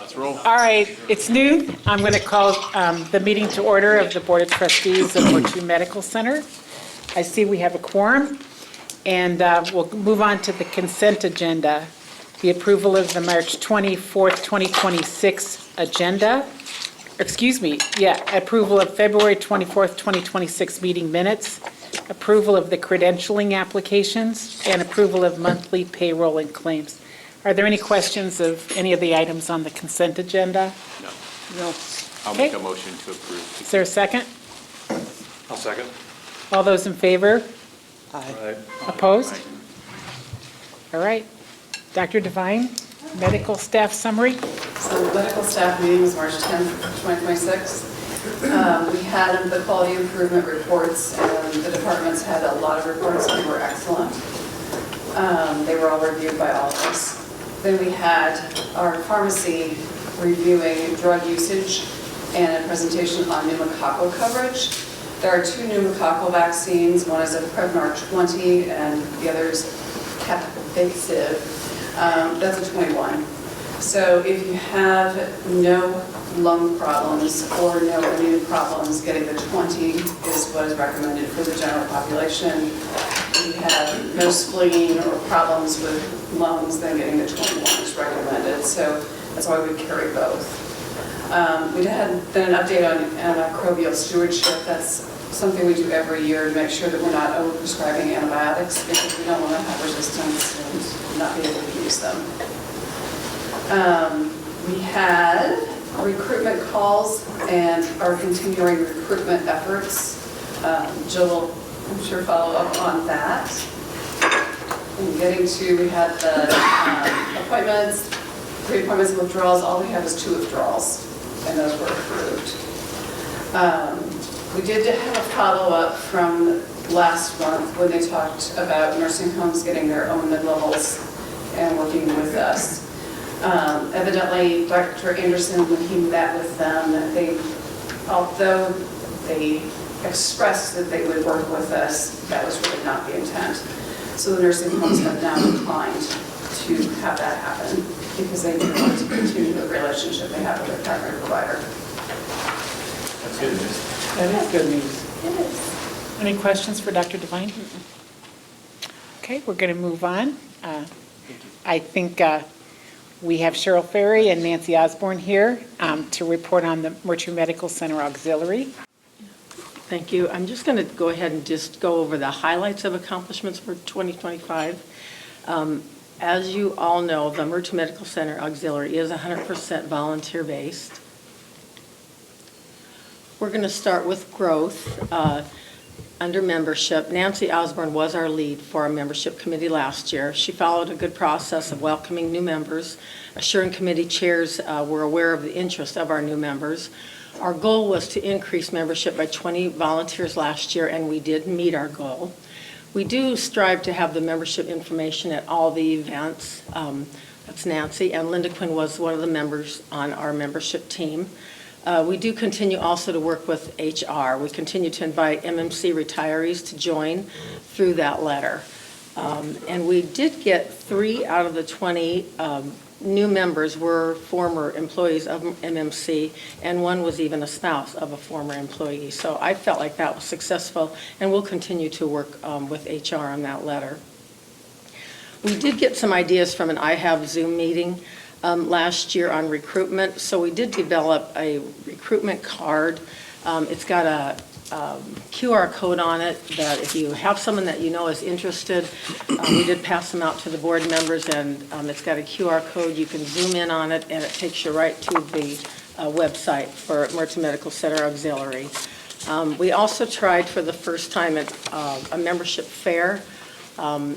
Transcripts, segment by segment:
Let's roll. All right, it's noon. I'm going to call the meeting to order of the Board of Trustees of Myrtue Medical Center. I see we have a quorum, and we'll move on to the consent agenda. The approval of the March 24th, 2026 agenda. Approval of February 24th, 2026 meeting minutes. Approval of the credentialing applications, and approval of monthly payroll and claims. Are there any questions of any of the items on the consent agenda? No. No. I'll make a motion to approve. Is there a second? I'll second. All those in favor? Aye. Opposed? Aye. Uh, All right. Dr. Devine, medical staff summary? So the medical staff meeting was March 10th, 2026. We had the quality improvement reports, and the departments had a lot of reports. They were excellent. They were all reviewed by all of us. Then we had our pharmacy reviewing drug usage and a presentation on pneumococcal coverage. There are two pneumococcal vaccines. One is a Prevnar 20 and the other is Capvaxive. That's a 21. So if you have no lung problems or no immune problems, getting the 20 is what is recommended for the general population. If you have no spleen or problems with lungs, then getting the 21 is recommended. So that's why we carry both. We had then an update on antimicrobial stewardship. That's something we do every year to make sure that we're not overprescribing antibiotics, because we don't want to have resistance and not be able to use them. We had recruitment calls and our continuing recruitment efforts. Jill will, I'm sure, follow up on that. And getting to, we had the appointments, 3 appointments and withdrawals. All we have is 2 withdrawals, and those were approved. We did have a follow-up from last month when they talked about nursing homes getting their own mid-levels and working with us. Evidently, Dr. Anderson, when he met with them, although they expressed that they would work with us, that was really not the intent. So the nursing homes have now declined to have that happen because they do want to continue the relationship they have with their primary provider. That's good news. That is good news. It is. Any questions for Dr. Devine? Okay, we're going to move on. I think we have Cheryl Ferry and Nancy Osborne here to report on the Myrtue Medical Center Auxiliary. Thank you. I'm just going to go ahead and just go over the highlights of accomplishments for 2025. As you all know, the Myrtue Medical Center Auxiliary is 100% volunteer-based. We're going to start with growth. Under membership, Nancy Osborne was our lead for our membership committee last year. She followed a good process of welcoming new members, assuring committee chairs were aware of the interest of our new members. Our goal was to increase membership by 20 volunteers last year, and we did meet our goal. We do strive to have the membership information at all the events. That's Nancy, and Linda Quinn was one of the members on our membership team. We do continue also to work with HR. We continue to invite MMC retirees to join through that letter. And we did get 3 out of the 20 new members were former employees of MMC, and 1 was even a spouse of a former employee. So I felt like that was successful, and we'll continue to work with HR on that letter. We did get some ideas from an I Have Zoom meeting last year on recruitment. So we did develop a recruitment card. It's got a QR code on it that if you have someone that you know is interested, we did pass them out to the board members, and it's got a QR code. You can zoom in on it, and it takes you right to the website for Myrtue Medical Center Auxiliary. We also tried for the first time at a membership fair.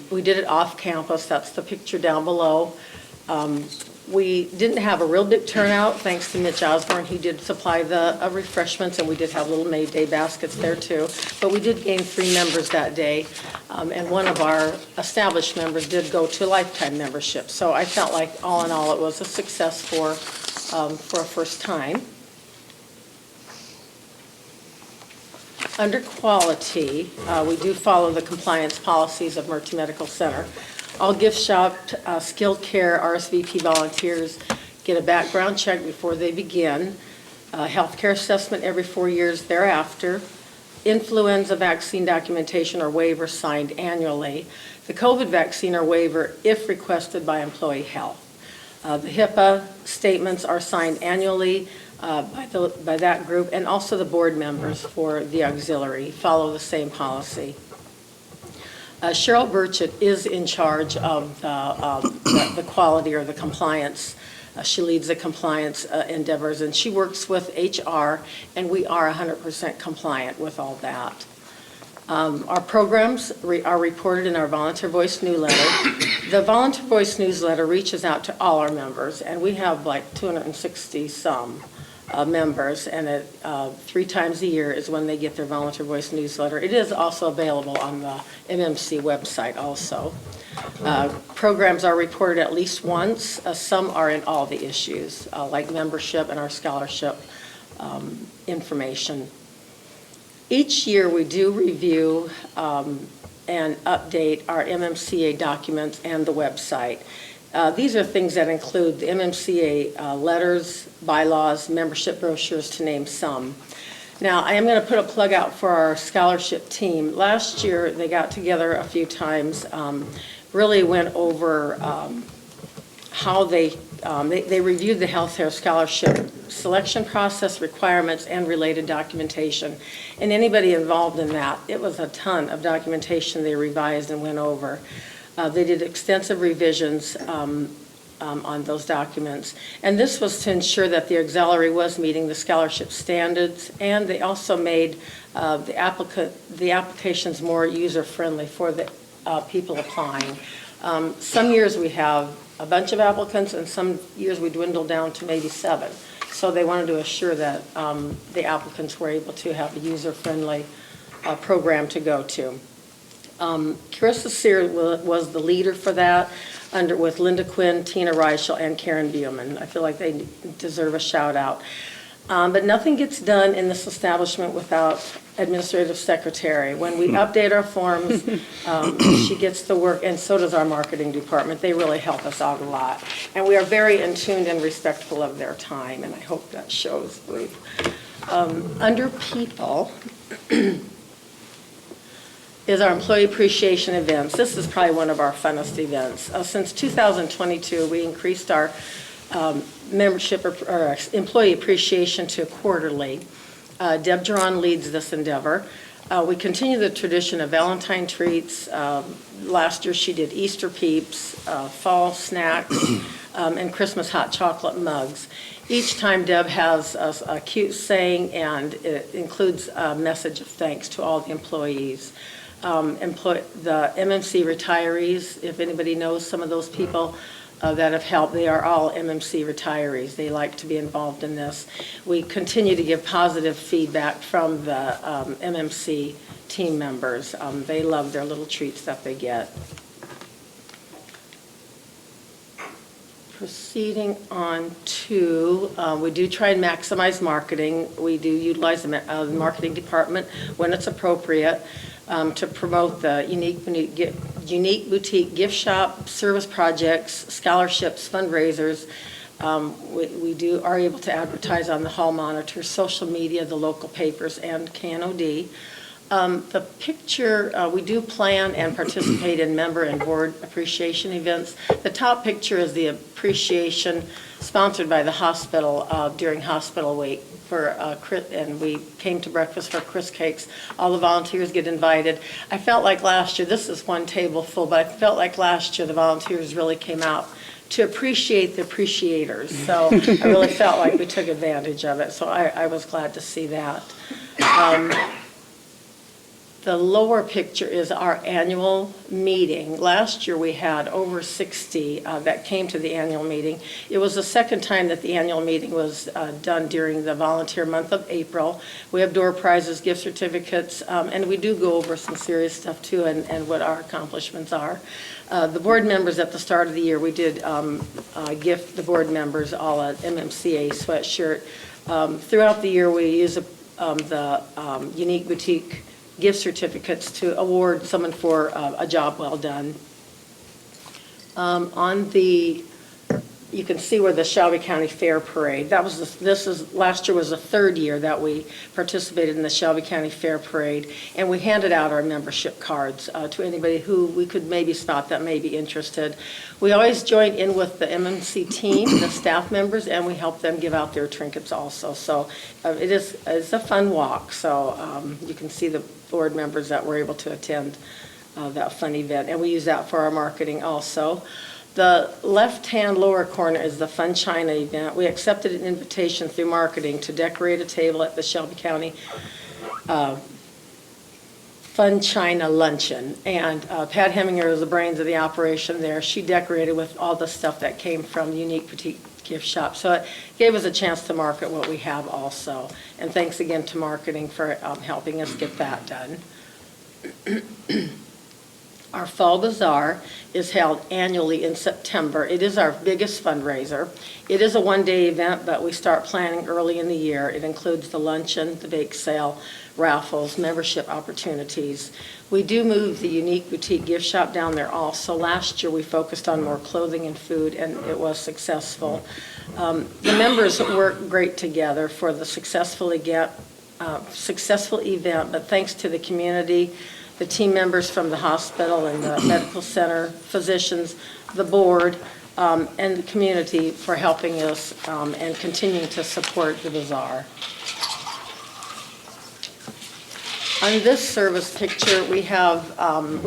We did it off campus. That's the picture down below. We didn't have a real big turnout, thanks to Mitch Osborne. He did supply the refreshments, and we did have little May Day baskets there too. But we did gain 3 members that day, and one of our established members did go to lifetime membership. So I felt like all in all it was a success for a first time. Under quality, we do follow the compliance policies of Myrtue Medical Center. All gift shop, skilled care, RSVP volunteers get a background check before they begin, a healthcare assessment every 4 years thereafter, influenza vaccine documentation or waiver signed annually, the COVID vaccine or waiver if requested by employee health. The HIPAA statements are signed annually by that group, and also the board members for the auxiliary follow the same policy. Cheryl Burchett is in charge of the quality or the compliance. She leads the compliance endeavors, and she works with HR, and we are 100% compliant with all that. Our programs are reported in our Volunteer Voice newsletter. The Volunteer Voice newsletter reaches out to all our members, and we have like 260-some members, and 3 times a year is when they get their Volunteer Voice newsletter. It is also available on the MMC website also. Programs are reported at least once. Some are in all the issues, like membership and our scholarship information. Each year we do review and update our MMCA documents and the website. These are things that include the MMCA letters, bylaws, membership brochures, to name some. Now, I am going to put a plug out for our scholarship team. Last year, they got together a few times, really went over how they reviewed the healthcare scholarship selection process, requirements, and related documentation. And anybody involved in that, it was a ton of documentation they revised and went over. They did extensive revisions on those documents. And this was to ensure that the auxiliary was meeting the scholarship standards, and they also made the applications more user-friendly for the people applying. Some years we have a bunch of applicants, and some years we dwindle down to maybe 7. So they wanted to assure that the applicants were able to have a user-friendly program to go to. Carissa Sear was the leader for that, with Linda Quinn, Tina Reichel, and Karen Buehlman. I feel like they deserve a shout out. But nothing gets done in this establishment without administrative secretary. When we update our forms, she gets the work, and so does our marketing department. They really help us out a lot. And we are very in tune and respectful of their time, and I hope that shows. Under people is our employee appreciation events. This is probably one of our funnest events. Since 2022, we increased our membership or employee appreciation to quarterly. Deb Geron leads this endeavor. We continue the tradition of Valentine treats. Last year she did Easter peeps, fall snacks, and Christmas hot chocolate mugs. Each time Deb has a cute saying, and it includes a message of thanks to all the employees. The MMC retirees, if anybody knows some of those people that have helped, they are all MMC retirees. They like to be involved in this. We continue to give positive feedback from the MMC team members. They love their little treats that they get. Proceeding on to, we do try and maximize marketing. We do utilize the marketing department when it's appropriate. To promote the unique boutique gift shop, service projects, scholarships, fundraisers. We are able to advertise on the hall monitor, social media, the local papers, and KNOD. The picture, we do plan and participate in member and board appreciation events. The top picture is the appreciation sponsored by the hospital during hospital week. And we came to breakfast for Chris Cakes. All the volunteers get invited. I felt like last year, this is one table full, but I felt like last year the volunteers really came out to appreciate the appreciators. So I really felt like we took advantage of it. So I was glad to see that. The lower picture is our annual meeting. Last year we had over 60 that came to the annual meeting. It was the second time that the annual meeting was done during the volunteer month of April. We have door prizes, gift certificates, and we do go over some serious stuff too, and what our accomplishments are. The board members at the start of the year, we did gift the board members all an MMCA sweatshirt. Throughout the year we use the Unique Boutique gift certificates to award someone for a job well done. On the you can see where the Shelby County Fair Parade, last year was the third year that we participated in the Shelby County Fair Parade, and we handed out our membership cards to anybody who we could maybe spot that may be interested. We always join in with the MMC team, the staff members, and we help them give out their trinkets also. So it's a fun walk, so you can see the board members that were able to attend that fun event, and we use that for our marketing also. The left-hand lower corner is the Fun China event. We accepted an invitation through marketing to decorate a table at the Shelby County Fun China Luncheon. And Pat Heminger is the brains of the operation there. She decorated with all the stuff that came from the Unique Boutique Gift Shop. So it gave us a chance to market what we have also. And thanks again to marketing for helping us get that done. Our Fall Bazaar is held annually in September. It is our biggest fundraiser. It is a one-day event, but we start planning early in the year. It includes the luncheon, the bake sale, raffles, membership opportunities. We do move the Unique Boutique Gift Shop down there also. Last year we focused on more clothing and food, and it was successful. The members work great together for the successful event, but thanks to the community, the team members from the hospital and the medical center, physicians, the board, and the community for helping us and continuing to support the bazaar. On this service picture, we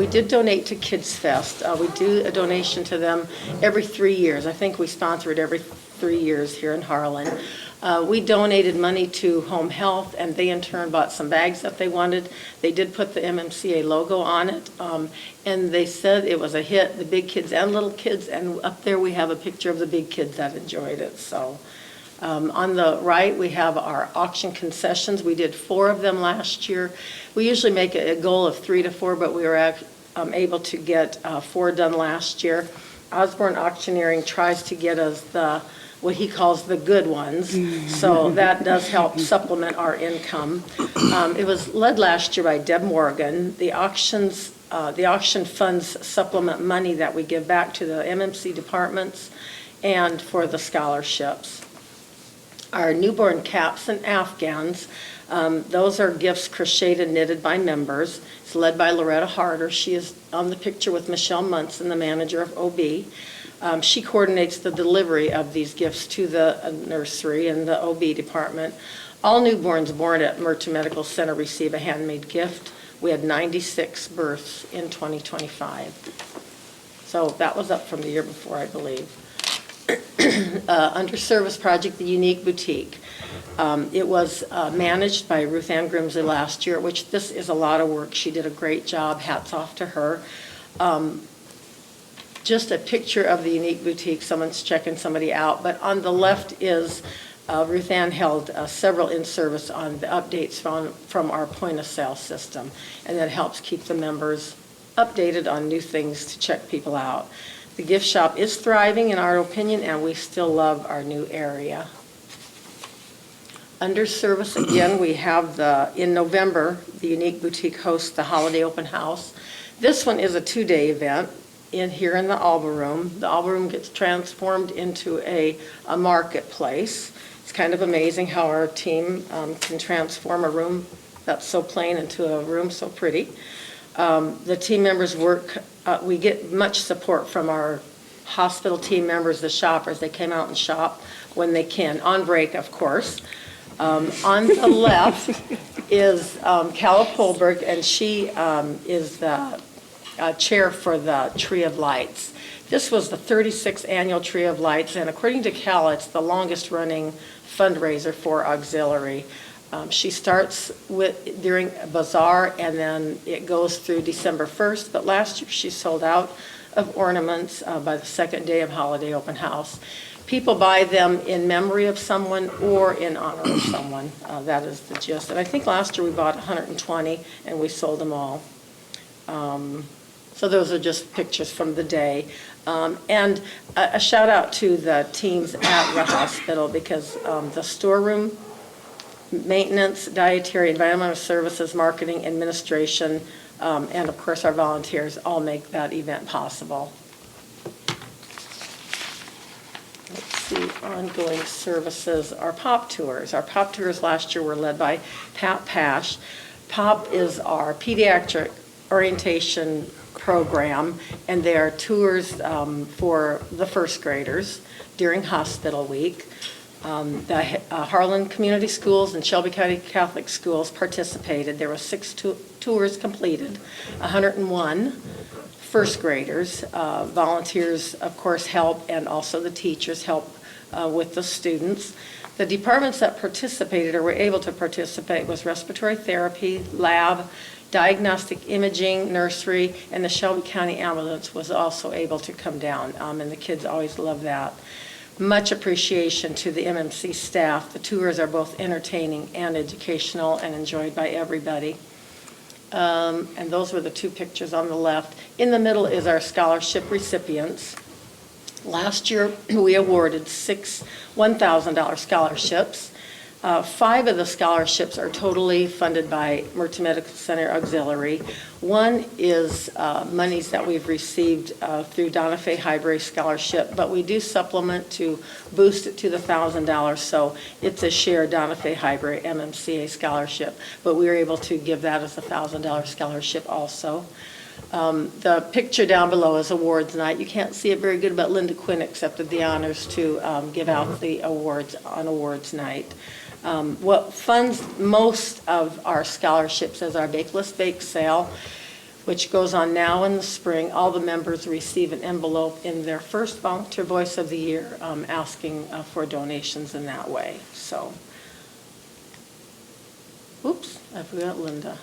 did donate to Kids Fest. We do a donation to them every 3 years. I think we sponsor it every 3 years here in Harlan. We donated money to Home Health, and they in turn bought some bags that they wanted. They did put the MMCA logo on it, and they said it was a hit, the big kids and little kids, and up there we have a picture of the big kids that enjoyed it. So on the right, we have our auction concessions. We did 4 of them last year. We usually make a goal of 3 to 4, but we were able to get 4 done last year. Osborne Auctioneering tries to get us what he calls the good ones. So that does help supplement our income. It was led last year by Deb Morgan. The auction funds supplement money that we give back to the MMC departments and for the scholarships. Our newborn caps and afghans, those are gifts crocheted and knitted by members. It's led by Loretta Harder. She is on the picture with Michelle Munson, the manager of OB. She coordinates the delivery of these gifts to the nursery and the OB department. All newborns born at Myrtue Medical Center receive a handmade gift. We had 96 births in 2025. So that was up from the year before, I believe. Under service project, the Unique Boutique. It was managed by Ruth Ann Grimsley last year, which this is a lot of work. She did a great job. Hats off to her. Just a picture of the Unique Boutique. Someone's checking somebody out. But on the left is Ruth Ann held several in-service on the updates from our point-of-sale system. And that helps keep the members updated on new things to check people out. The gift shop is thriving in our opinion, and we still love our new area. Under service, again, we have in November, the Unique Boutique hosts the Holiday Open House. This one is a 2-day event here in the Alba Room. The Alba Room gets transformed into a marketplace. It's kind of amazing how our team can transform a room that's so plain into a room so pretty. The team members work, we get much support from our hospital team members, the shoppers. They came out and shop when they can, on break, of course. On the left is Calla Polberg, and she is the chair for the Tree of Lights. This was the 36th annual Tree of Lights, and according to Calla, it's the longest running fundraiser for auxiliary. She starts during a bazaar, and then it goes through December 1st, but last year she sold out of ornaments by the second day of Holiday Open House. People buy them in memory of someone or in honor of someone. That is the gist. And I think last year we bought 120 and we sold them all. So those are just pictures from the day. And a shout out to the teams at the hospital, because the storeroom, maintenance, dietary, environmental services, marketing, administration, and of course our volunteers all make that event possible. see, ongoing services, our POP tours. Our POP tours last year were led by Pat Pash. POP is our pediatric orientation program, and they are tours for the first graders during hospital week. The Harlan Community Schools and Shelby County Catholic Schools participated. There were 6 tours completed, 101 first graders. Volunteers, of course, help, and also the teachers help with the students. The departments that participated or were able to participate was respiratory therapy, lab, diagnostic imaging, nursery, and the Shelby County Ambulance was also able to come down, and the kids always love that. Much appreciation to the MMC staff. The tours are both entertaining and educational and enjoyed by everybody. And those were the 2 pictures on the left. In the middle is our scholarship recipients. Last year, we awarded 6 $1,000 scholarships. 5 of the scholarships are totally funded by Myrtue Medical Center Auxiliary. 1 is monies that we've received through Donna Fay Highbury Scholarship, but we do supplement to boost it to the $1,000, so it's a shared Donna Fay Highbury MMCA scholarship, but we were able to give that as a $1,000 scholarship also. The picture down below is awards night. You can't see it very good, but Linda Quinn accepted the honors to give out the awards on awards night. What funds most of our scholarships is our Bakeless Bake Sale, which goes on now in the spring. All the members receive an envelope in their first Volunteer Voice of the Year asking for donations in that way. So, oops, I forgot Linda.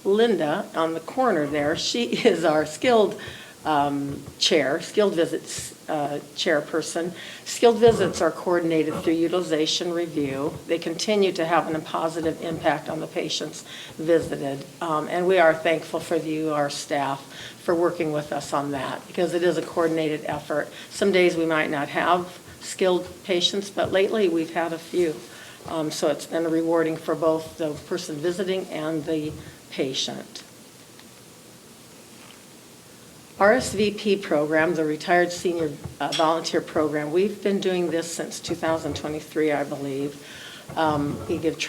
Linda, on the corner there, she is our skilled visits chairperson. Skilled visits are coordinated through utilization review. They continue to have a positive impact on the patients visited. And we are thankful for you, our staff, for working with us on that, because it is a coordinated effort. Some days we might not have skilled patients, but lately we've had a few. So it's been rewarding for both the person visiting and the patient. RSVP program, the Retired Senior Volunteer Program, we've been doing this since 2023, I believe. We give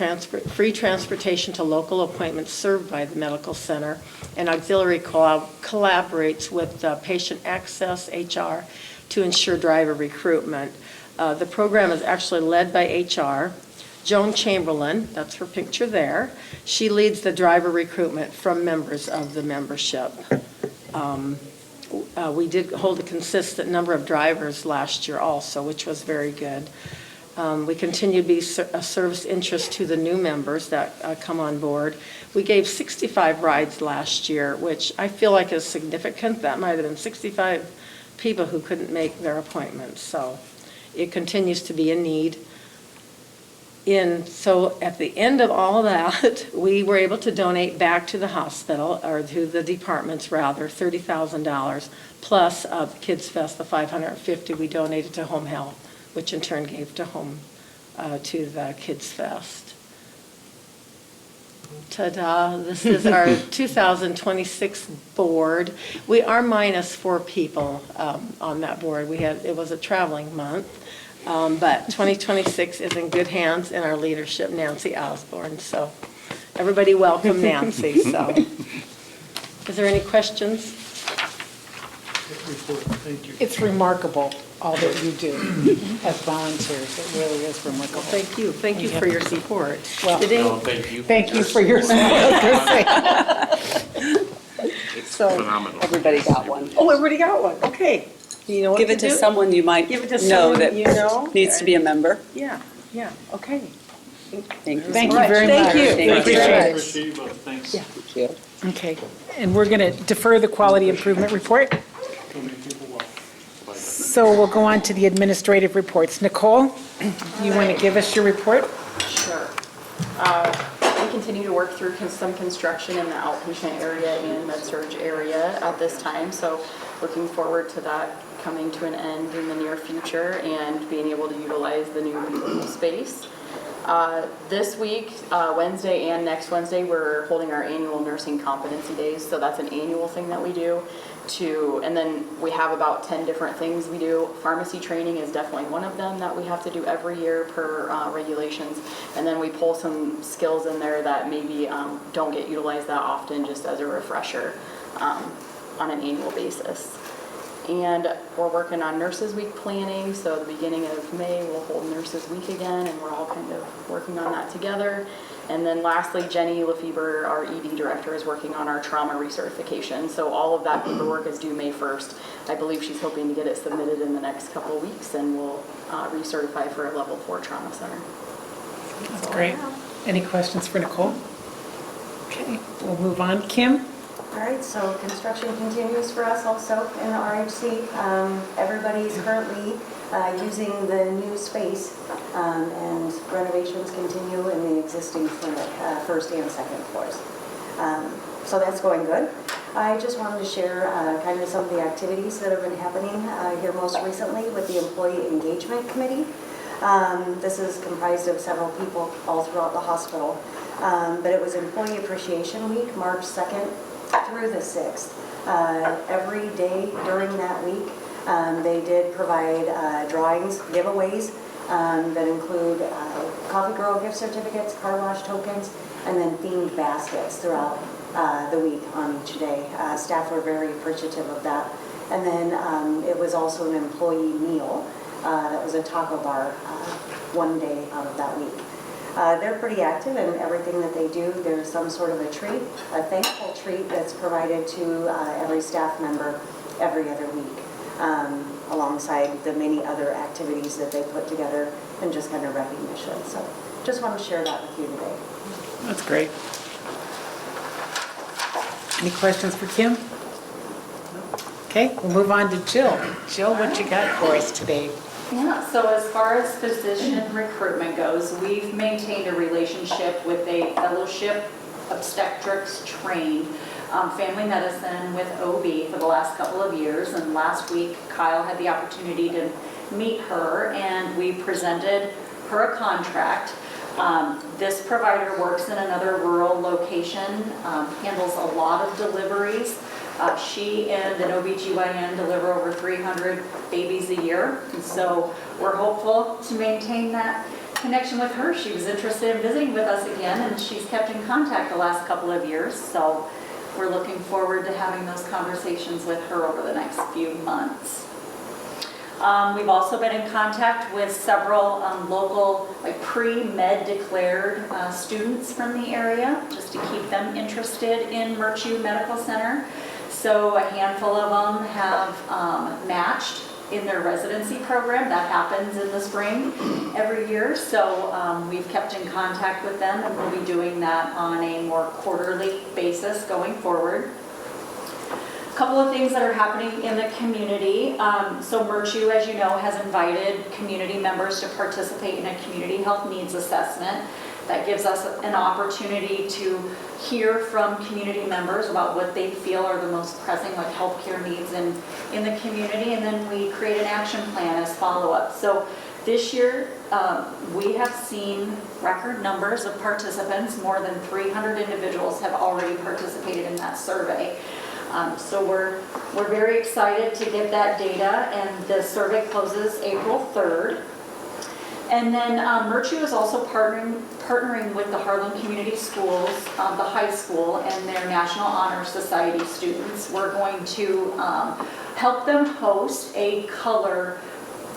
free transportation to local appointments served by the medical center, and Auxiliary collaborates with Patient Access, HR, to ensure driver recruitment. The program is actually led by HR. Joan Chamberlain, that's her picture there, she leads the driver recruitment from members of the membership. We did hold a consistent number of drivers last year also, which was very good. We continue to be a service interest to the new members that come on board. We gave 65 rides last year, which I feel like is significant. That might have been 65 people who couldn't make their appointments. So it continues to be a need. So at the end of all of that, we were able to donate back to the hospital, or to the departments rather, $30,000, plus Kids Fest, the $550 we donated to Home Health, which in turn gave to to the Kids Fest. Ta-da, this is our 2026 board. We are minus 4 people on that board. It was a traveling month. But 2026 is in good hands in our leadership, Nancy Osborne. So everybody welcome Nancy. So, is there any questions? Thank you. It's remarkable, all that you do as volunteers. It really is remarkable. Thank you. Thank you for your support. Well, Thank you. thank you for your support. It's So phenomenal. everybody got one. Oh, everybody got one. Okay. Do you know what Give it to do? someone you might Give it to know someone that you know. needs to be a member. Yeah, okay. Thank you. Thank so you much. very Thank much. you. Thank you. Appreciate it. Thanks. Thank you. Okay, and we're going to defer the quality improvement report. So we'll go on to the administrative reports. Nicole, do you want to give us your report? Sure. We continue to work through some construction in the outpatient area and med-surg area at this time, so looking forward to that coming to an end in the near future and being able to utilize the new beautiful space. This week, Wednesday and next Wednesday, we're holding our annual nursing competency days. So that's an annual thing that we do and then we have about 10 different things we do. Pharmacy training is definitely one of them that we have to do every year per regulations. And then we pull some skills in there that maybe don't get utilized that often, just as a refresher on an annual basis. And we're working on Nurses Week planning, so the beginning of May we'll hold Nurses Week again, and we're all kind of working on that together. And then lastly, Jenny Lefebvre, our ED director, is working on our trauma recertification. So all of that paperwork is due May 1st. I believe she's hoping to get it submitted in the next couple of weeks, and we'll recertify for a level 4 trauma center. That's great. Any questions for Nicole? Okay, we'll move on. Kim? All right, so construction continues for us also in the RHC. Everybody's currently using the new space, and renovations continue in the existing clinic, first and second floors. So that's going good. I just wanted to share kind of some of the activities that have been happening here most recently with the Employee Engagement Committee. This is comprised of several people all throughout the hospital, but it was Employee Appreciation Week, March 2nd through the 6th. Every day during that week, they did provide drawings, giveaways that include Coffee Girl gift certificates, car wash tokens, and then themed baskets throughout the week on each day. Staff were very appreciative of that. And then it was also an employee meal. That was a taco bar one day out of that week. They're pretty active in everything that they do. There's some sort of a treat, a thankful treat that's provided to every staff member every other week, alongside the many other activities that they put together and just kind of recognition. So just want to share that with you today. That's great. Any questions for Kim? Okay, we'll move on to Jill. Jill, what you got for us today? Yeah, so as far as physician recruitment goes, we've maintained a relationship with a fellowship obstetrics trained family medicine with OB for the last couple of years. And last week, Kyle had the opportunity to meet her, and we presented her a contract. This provider works in another rural location, handles a lot of deliveries. She and an OBGYN deliver over 300 babies a year, and so we're hopeful to maintain that connection with her. She was interested in visiting with us again, and she's kept in contact the last couple of years, so we're looking forward to having those conversations with her over the next few months. We've also been in contact with several local pre-med declared students from the area, just to keep them interested in Myrtue Medical Center. So a handful of them have matched in their residency program. That happens in the spring every year. So we've kept in contact with them, and we'll be doing that on a more quarterly basis going forward. A couple of things that are happening in the community. So Myrtue, as you know, has invited community members to participate in a community health needs assessment. That gives us an opportunity to hear from community members about what they feel are the most pressing healthcare needs in the community, and then we create an action plan as follow-up. So this year, we have seen record numbers of participants. More than 300 individuals have already participated in that survey. So we're very excited to get that data, and the survey closes April 3rd. And then Myrtue is also partnering with the Harlan Community Schools, the high school, and their National Honor Society students. We're going to help them host a Color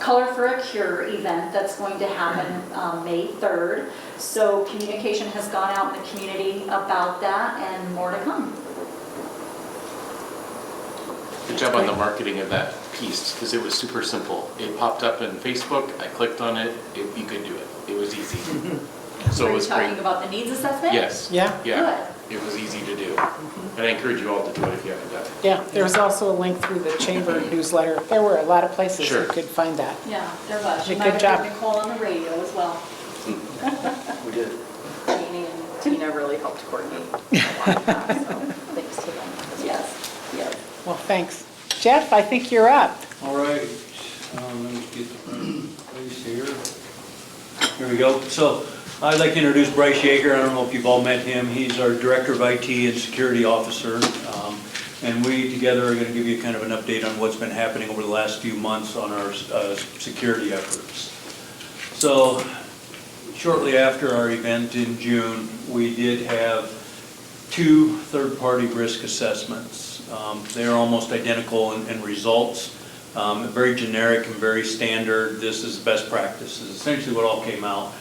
for a Cure event that's going to happen May 3rd. So communication has gone out in the community about that, and more to come. Good job on the marketing of that piece, because it was super simple. It popped up in Facebook, I clicked on it, you could do it. It was easy. So Are it you was talking great. about the needs assessment? Yes. Yeah? Yeah, it was easy to do. And I encourage you all to do it if you haven't done it. Yeah, there was also a link through the chamber newsletter. There were a lot of places Sure. you could find that. Yeah, there was. You Good might have job. heard Nicole on the radio as well. We did. Jeannie and Tina really helped coordinate a lot of that, so thanks to them. Yes, yes. Well, thanks. Jeff, I think you're up. All right, let me get the place here. Here we go. So I'd like to introduce Bryce Yeager. I don't know if you've all met him. He's our Director of IT and Security Officer. And we together are going to give you kind of an update on what's been happening over the last few months on our security efforts. So shortly after our event in June, we did have 2 third-party risk assessments. They're almost identical in results. Very generic and very standard. This is best practice is essentially what all came out.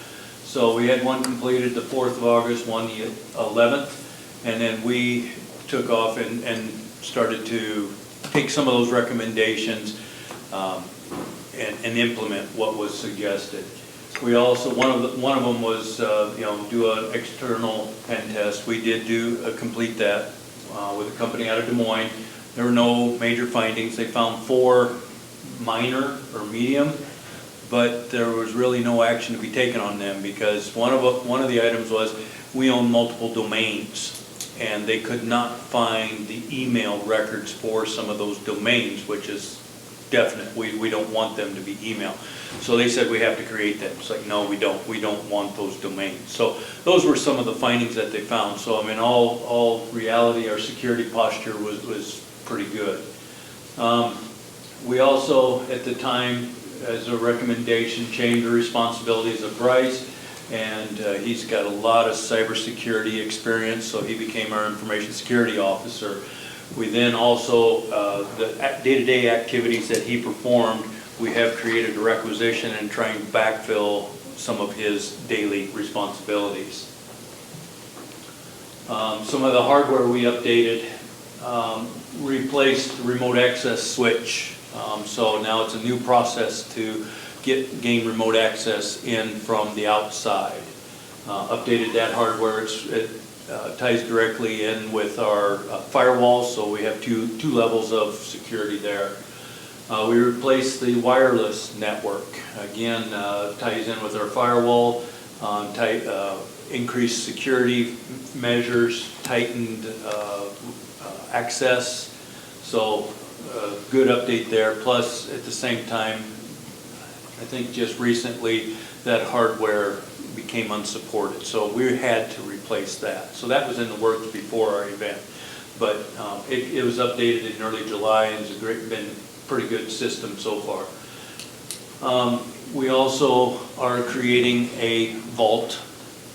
So we had one completed the 4th of August, one the 11th, and then we took off and started to take some of those recommendations and implement what was suggested. We also, one of them was, do an external pen test. We did complete that with a company out of Des Moines. There were no major findings. They found 4 minor or medium, but there was really no action to be taken on them because one of the items was we own multiple domains, and they could not find the email records for some of those domains, which is definite. We don't want them to be email. So they said we have to create them. It's like, no, we don't. We don't want those domains. So those were some of the findings that they found. So I mean, all reality, our security posture was pretty good. We also, at the time, as a recommendation, changed the responsibilities of Bryce, and he's got a lot of cybersecurity experience, so he became our information security officer. We then also, the day-to-day activities that he performed, we have created a requisition and trying to backfill some of his daily responsibilities. Some of the hardware we updated, replaced the remote access switch. So now it's a new process to gain remote access in from the outside. Updated that hardware. It ties directly in with our firewall, so we have two levels of security there. We replaced the wireless network. Again, ties in with our firewall, increased security measures, tightened access. So good update there. Plus, at the same time, I think just recently that hardware became unsupported. So we had to replace that. So that was in the works before our event. But it was updated in early July and it's been a pretty good system so far. We also are creating a vault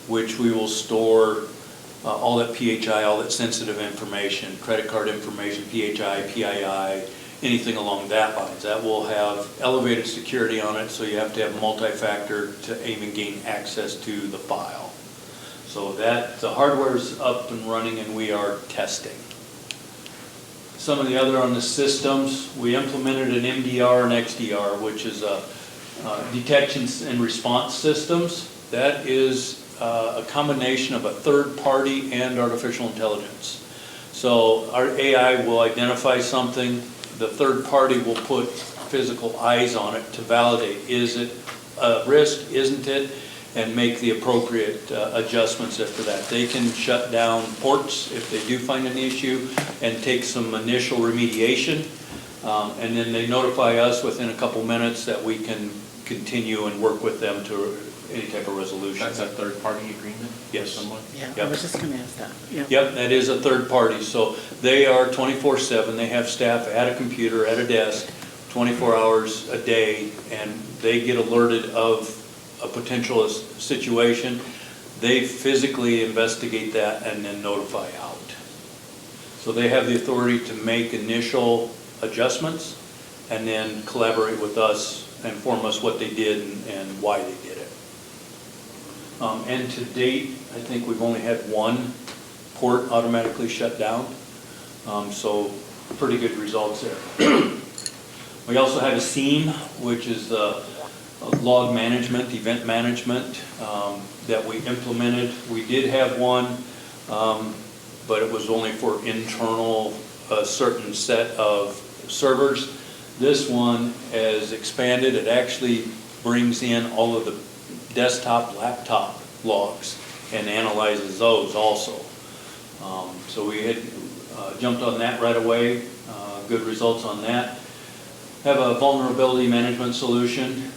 which we will store all that PHI, all that sensitive information, credit card information, PHI, PII, anything along that lines. That will have elevated security on it, so you have to have multi-factor to even gain access to the file. So that the hardware's up and running and we are testing. Some of the other on the systems, we implemented an MDR and XDR, which is a detection and response systems. That is a combination of a third party and artificial intelligence. So our AI will identify something, the third party will put physical eyes on it to validate, is it a risk, isn't it, and make the appropriate adjustments after that. They can shut down ports if they do find an issue and take some initial remediation, and then they notify us within a couple minutes that we can continue and work with them to any type of resolution. That's a third-party agreement? Yes. With someone? Yeah, I Yep. was just going to ask that. Yeah. Yep, that is a third party. So they are 24/7. They have staff at a computer, at a desk, 24 hours a day, and they get alerted of a potential situation. They physically investigate that and then notify out. So they have the authority to make initial adjustments and then collaborate with us, inform us what they did and why they did it. And to date, I think we've only had one port automatically shut down. So pretty good results there. We also have a SEAM, which is log management, event management, that we implemented. We did have one, but it was only for internal, a certain set of servers. This one has expanded. It actually brings in all of the desktop, laptop logs and analyzes those also. So we had jumped on that right away. Good results on that. Have a vulnerability management solution.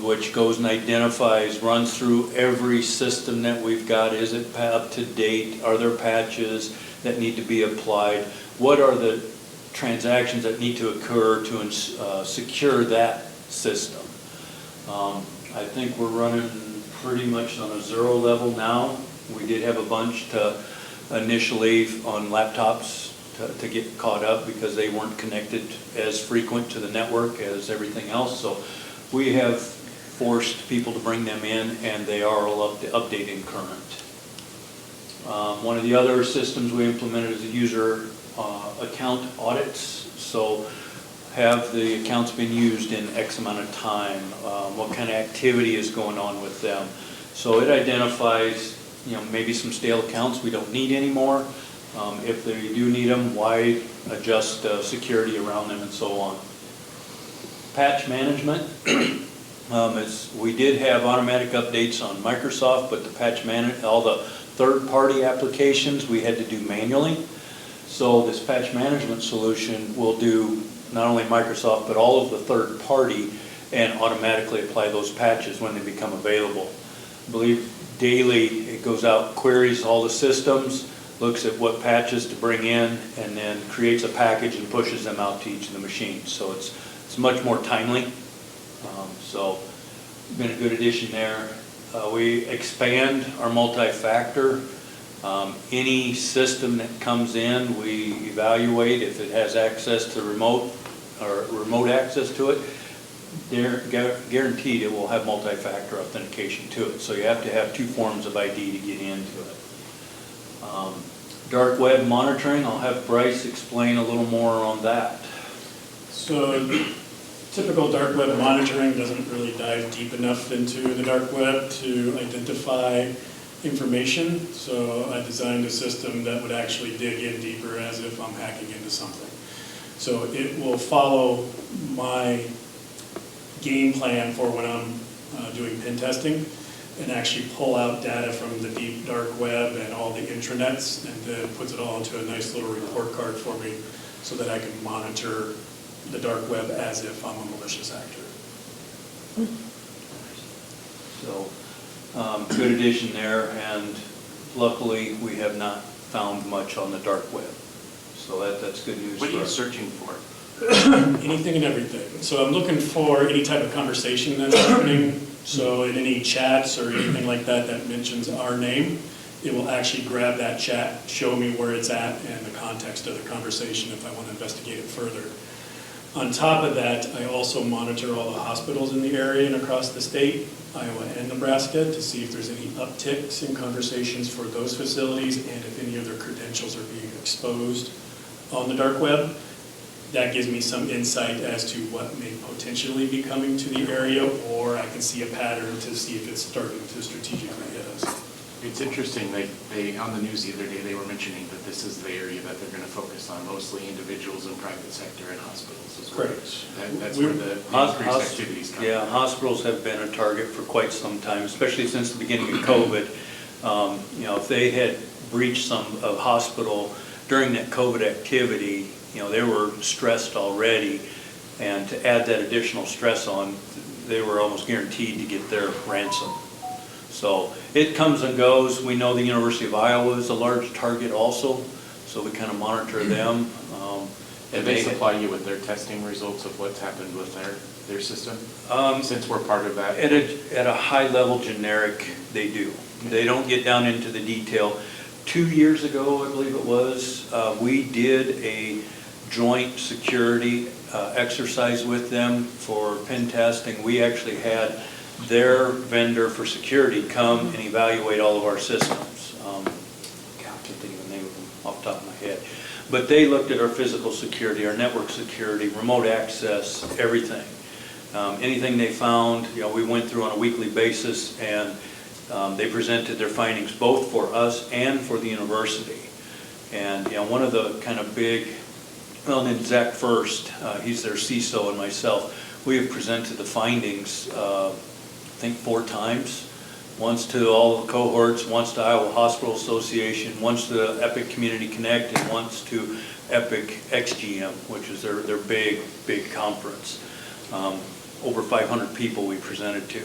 which goes and identifies, runs through every system that we've got. Is it up to date? Are there patches that need to be applied? What are the transactions that need to occur to secure that system? I think we're running pretty much on a 0 level now. We did have a bunch to initially on laptops to get caught up because they weren't connected as frequent to the network as everything else. So we have forced people to bring them in, and they are all updating current. One of the other systems we implemented is the user account audits. So have the accounts been used in X amount of time? What kind of activity is going on with them? So it identifies, maybe some stale accounts we don't need anymore. If they do need them, why adjust security around them and so on. Patch management. We did have automatic updates on Microsoft, but the patch all the third-party applications we had to do manually. So this patch management solution will do not only Microsoft, but all of the third-party and automatically apply those patches when they become available. I believe daily it goes out, queries all the systems, looks at what patches to bring in, and then creates a package and pushes them out to each of the machines. So it's much more timely. So been a good addition there. We expand our multi-factor. Any system that comes in, we evaluate if it has access to remote access to it. They're guaranteed it will have multi-factor authentication to it. So you have to have 2 forms of ID to get into it. Dark web monitoring, I'll have Bryce explain a little more on that. So typical dark web monitoring doesn't really dive deep enough into the dark web to identify information. So I designed a system that would actually dig in deeper as if I'm hacking into something. So it will follow my game plan for when I'm doing pen testing and actually pull out data from the deep dark web and all the intranets, and then puts it all into a nice little report card for me so that I can monitor the dark web as if I'm a malicious actor. So good addition there, and luckily we have not found much on the dark web. So that's good news. What are you for us. searching for? Anything and everything. So I'm looking for any type of conversation that's happening. So in any chats or anything like that that mentions our name, it will actually grab that chat, show me where it's at and the context of the conversation if I want to investigate it further. On top of that, I also monitor all the hospitals in the area and across the state, Iowa and Nebraska, to see if there's any upticks in conversations for those facilities and if any of their credentials are being exposed on the dark web. That gives me some insight as to what may potentially be coming to the area, or I can see a pattern to see if it's starting to strategically hit us. It's interesting, they on the news the other day, they were mentioning that this is the area that they're going to focus on, mostly individuals in private sector and hospitals as well. Correct. That's where the increased activities come from. Yeah, hospitals have been a target for quite some time, especially since the beginning of COVID. If they had breached some of hospital during that COVID activity, they were stressed already, and to add that additional stress on, they were almost guaranteed to get their ransom. So it comes and goes. We know the University of Iowa is a large target also, so we kind of monitor them. And they supply you with their testing results of what's happened with their system? Since we're part of that? At a high level generic, they do. They don't get down into the detail. 2 years ago, I believe it was, we did a joint security exercise with them for pen testing. We actually had their vendor for security come and evaluate all of our systems. I can't think of the name of them off the top of my head. But they looked at our physical security, our network security, remote access, everything. Anything they found, we went through on a weekly basis, and they presented their findings both for us and for the university. And one of the kind of big, and then Zach first, he's their CISO, and myself, we have presented the findings, I think 4 times. Once to all the cohorts, once to Iowa Hospital Association, once to Epic Community Connect, and once to Epic XGM, which is their big conference. over 500 people we presented to.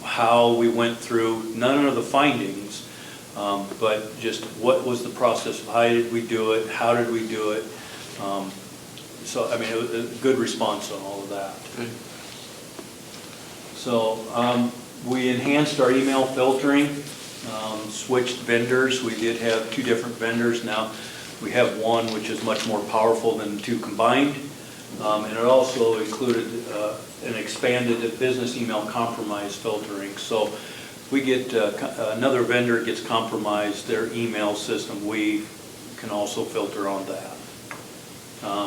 How we went through, none of the findings, but just what was the process, how did we do it, how did we do it. So, I mean, it was a good response on all of that. Good. So, we enhanced our email filtering, switched vendors. We did have 2 different vendors. Now we have one which is much more powerful than the 2 combined. And it also included an expanded business email compromise filtering. So we get another vendor gets compromised, their email system, we can also filter on that.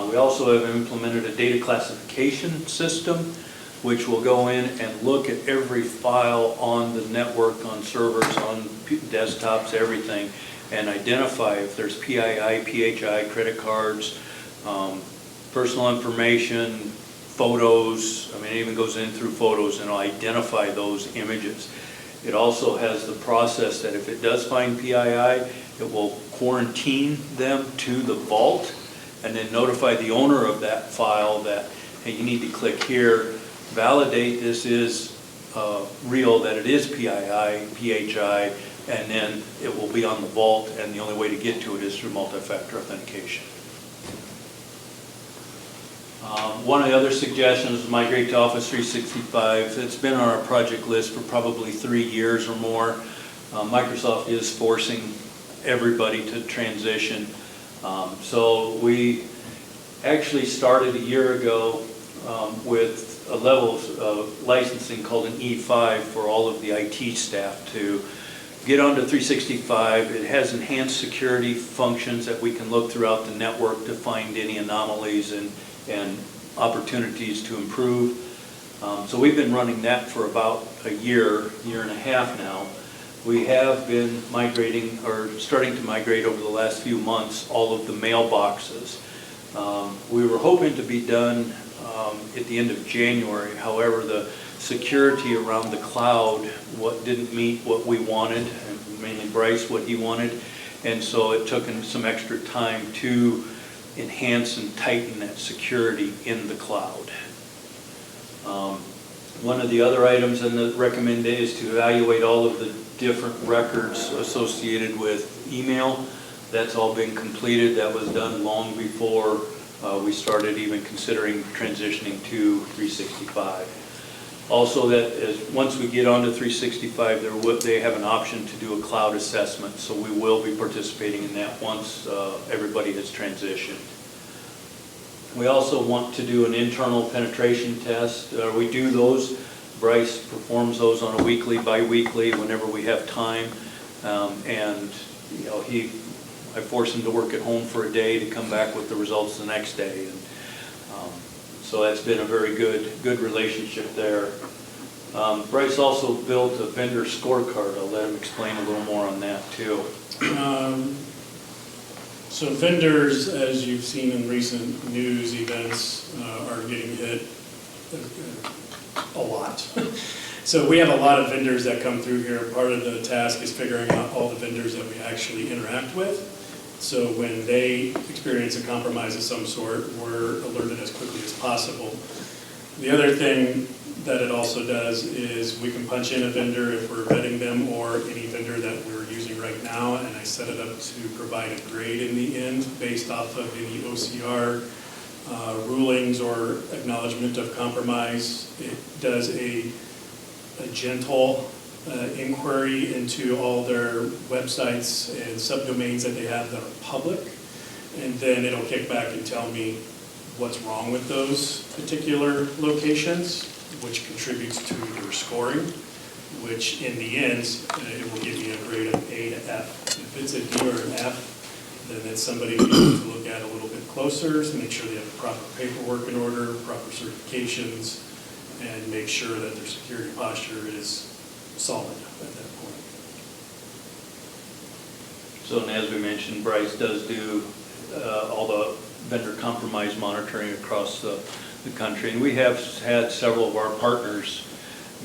We also have implemented a data classification system, which will go in and look at every file on the network, on servers, on desktops, everything, and identify if there's PII, PHI, credit cards, personal information, photos. I mean, it even goes in through photos and it'll identify those images. It also has the process that if it does find PII, it will quarantine them to the vault and then notify the owner of that file that, hey, you need to click here, validate this is real, that it is PII, PHI, and then it will be on the vault, and the only way to get to it is through multi-factor authentication. One of the other suggestions is migrate to Office 365. It's been on our project list for probably 3 years or more. Microsoft is forcing everybody to transition. So we actually started a year ago with a level of licensing called an E5 for all of the IT staff to get onto 365. It has enhanced security functions that we can look throughout the network to find any anomalies and opportunities to improve. So we've been running that for about a year and a half now. We have been migrating, or starting to migrate over the last few months, all of the mailboxes. We were hoping to be done at the end of January. However, the security around the cloud didn't meet what we wanted, and mainly Bryce what he wanted, and so it took some extra time to enhance and tighten that security in the cloud. One of the other items in the recommendation is to evaluate all of the different records associated with email. That's all been completed. That was done long before we started even considering transitioning to 365. Also, that is, once we get onto 365, they have an option to do a cloud assessment, so we will be participating in that once everybody has transitioned. We also want to do an internal penetration test. We do those. Bryce performs those on a weekly, bi-weekly, whenever we have time. And you know, I force him to work at home for a day to come back with the results the next day. And so that's been a very good relationship there. Bryce also built a vendor scorecard. I'll let him explain a little more on that too. So vendors, as you've seen in recent news events, are getting hit a lot. So we have a lot of vendors that come through here. Part of the task is figuring out all the vendors that we actually interact with. So when they experience a compromise of some sort, we're alerted as quickly as possible. The other thing that it also does is we can punch in a vendor if we're vetting them, or any vendor that we're using right now, and I set it up to provide a grade in the end based off of any OCR rulings or acknowledgement of compromise. It does a gentle inquiry into all their websites and subdomains that they have that are public, and then it'll kick back and tell me what's wrong with those particular locations, which contributes to their scoring, which in the end, it will give me a grade of A to F. If it's a D or an F, then it's somebody we need to look at a little bit closer to make sure they have the proper paperwork in order, proper certifications, and make sure that their security posture is solid at that point. So, and as we mentioned, Bryce does do all the vendor compromise monitoring across the country. And we have had several of our partners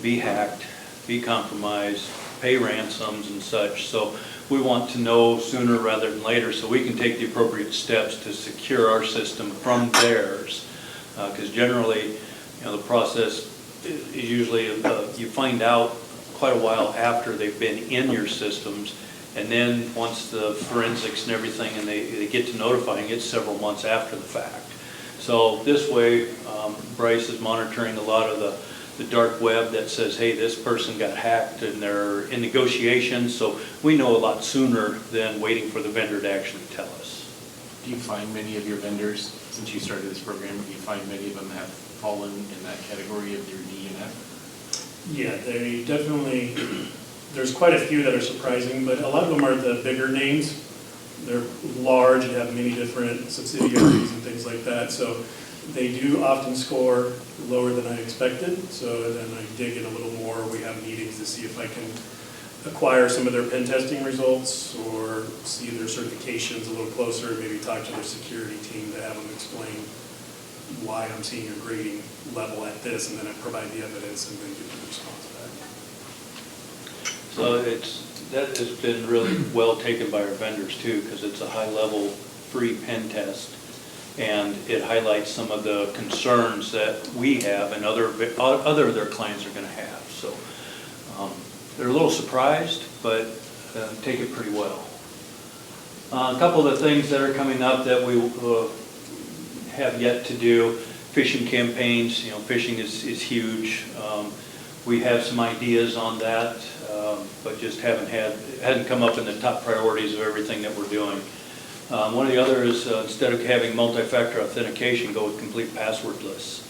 be hacked, be compromised, pay ransoms and such. So we want to know sooner rather than later so we can take the appropriate steps to secure our system from theirs. Because generally, the process is usually, you find out quite a while after they've been in your systems, and then once the forensics and everything, and they get to notifying, it's several months after the fact. So this way, Bryce is monitoring a lot of the dark web that says, hey, this person got hacked and they're in negotiations, so we know a lot sooner than waiting for the vendor to actually tell us. Do you find many of your vendors, since you started this program, do you find many of them have fallen in that category of your DNF? Yeah, they definitely, there's quite a few that are surprising, but a lot of them are the bigger names. They're large and have many different subsidiaries and things like that, so they do often score lower than I expected. So then I dig in a little more. We have meetings to see if I can acquire some of their pen testing results or see their certifications a little closer, maybe talk to their security team to have them explain why I'm seeing a grading level at this, and then I provide the evidence and then get the response back. So that has been really well taken by our vendors too, because it's a high-level free pen test, and it highlights some of the concerns that we have and other of their clients are going to have. So they're a little surprised, but take it pretty well. A couple of the things that are coming up that we have yet to do, phishing campaigns. Phishing is huge. We have some ideas on that, but just hadn't come up in the top priorities of everything that we're doing. One of the other is instead of having multi-factor authentication, go with complete passwordless.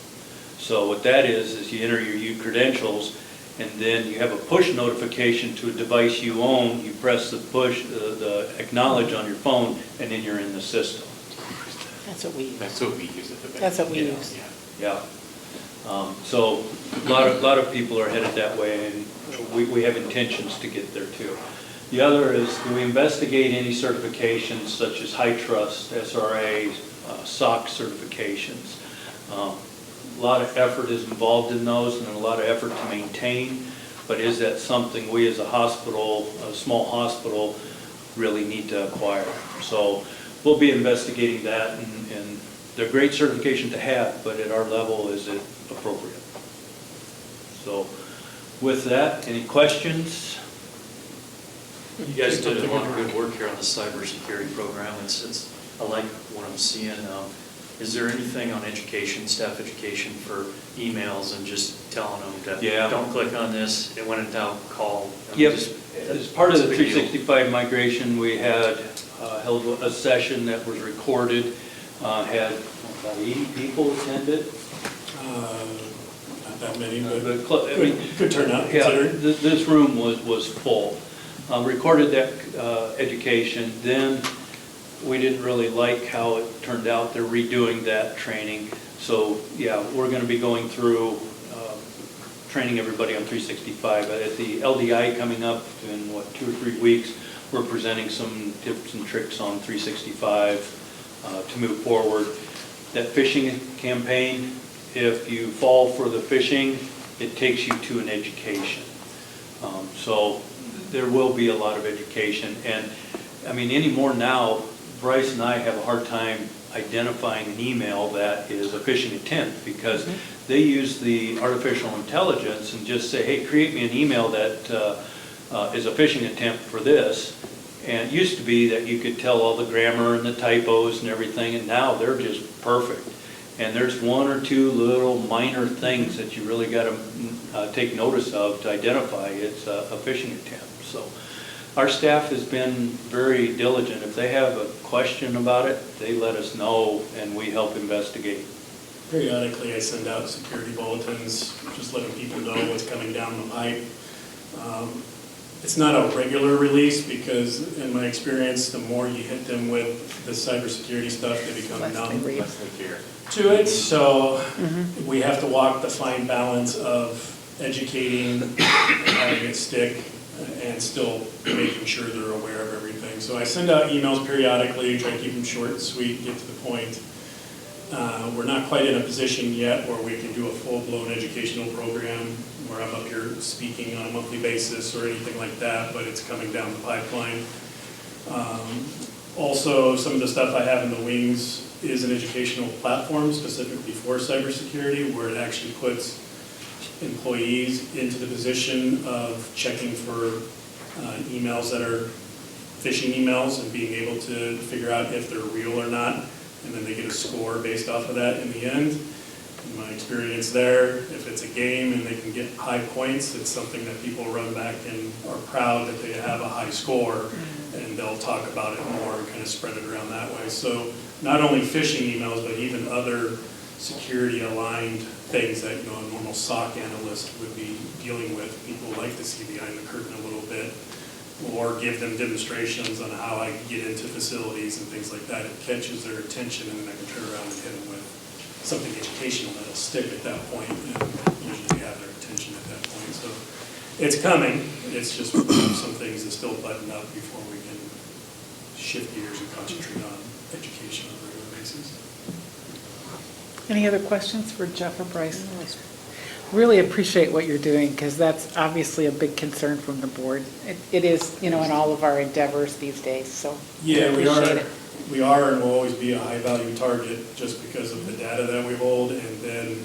So what that is you enter your U credentials, and then you have a push notification to a device you own. You press the push, the acknowledge on your phone, and then you're in the system. That's what we use. That's what we use at the bank. That's what we use. Yeah. So a lot of people are headed that way, and we have intentions to get there too. The other is, do we investigate any certifications such as High Trust, SRA, SOC certifications? A lot of effort is involved in those and a lot of effort to maintain, but is that something we as a hospital, a small hospital, really need to acquire? So we'll be investigating that, and they're great certification to have, but at our level, is it appropriate? So with that, any questions? You guys did a lot of good work here on the cybersecurity program. I like what I'm seeing. Is there anything on education, staff education for emails and just telling them to don't click on this, it went out, call? Yep. As part of the 365 migration, we had held a session that was recorded, had about 80 people attended. Not that many, but good turnout. Yeah, this room was full. Recorded that education, then we didn't really like how it turned out. They're redoing that training. So yeah, we're going to be going through training everybody on 365. At the LDI coming up in 2 or 3 weeks, we're presenting some tips and tricks on 365 to move forward. That phishing campaign, if you fall for the phishing, it takes you to an education. So there will be a lot of education. And I mean, anymore now, Bryce and I have a hard time identifying an email that is a phishing attempt, because they use the artificial intelligence and just say, hey, create me an email that is a phishing attempt for this. And it used to be that you could tell all the grammar and the typos and everything, and now they're just perfect. And there's 1 or 2 little minor things that you really got to take notice of to identify it's a phishing attempt. So our staff has been very diligent. If they have a question about it, they let us know and we help investigate. Periodically, I send out security bulletins, just letting people know what's coming down the pipe. It's not a regular release because, in my experience, the more you hit them with the cybersecurity stuff, they become numb to it. So we have to walk the fine balance of educating and having it stick, and still making sure they're aware of everything. So I send out emails periodically, try to keep them short and sweet, get to the point. We're not quite in a position yet where we can do a full-blown educational program where I'm up here speaking on a monthly basis or anything like that, but it's coming down the pipeline. Also, some of the stuff I have in the wings is an educational platform specifically for cybersecurity, where it actually puts employees into the position of checking for emails that are phishing emails and being able to figure out if they're real or not, and then they get a score based off of that in the end. In my experience there, if it's a game and they can get high points, it's something that people run back and are proud that they have a high score, and they'll talk about it more and kind of spread it around that way. So not only phishing emails, but even other security-aligned things that, you know, a normal SOC analyst would be dealing with. People like to see behind the curtain a little bit, or give them demonstrations on how I get into facilities and things like that. It catches their attention, and then I can turn around and hit them with something educational that'll stick at that point, and usually have their attention at that point. So it's coming. It's just some things that still button up before we can shift gears and concentrate on education on a regular basis. Any other questions for Jeff or Bryce? Really appreciate what you're doing, because that's obviously a big concern from the board. It is, you know, in all of our endeavors these days, so Yeah, we appreciate are. it. We are and will always be a high-value target just because of the data that we hold, and then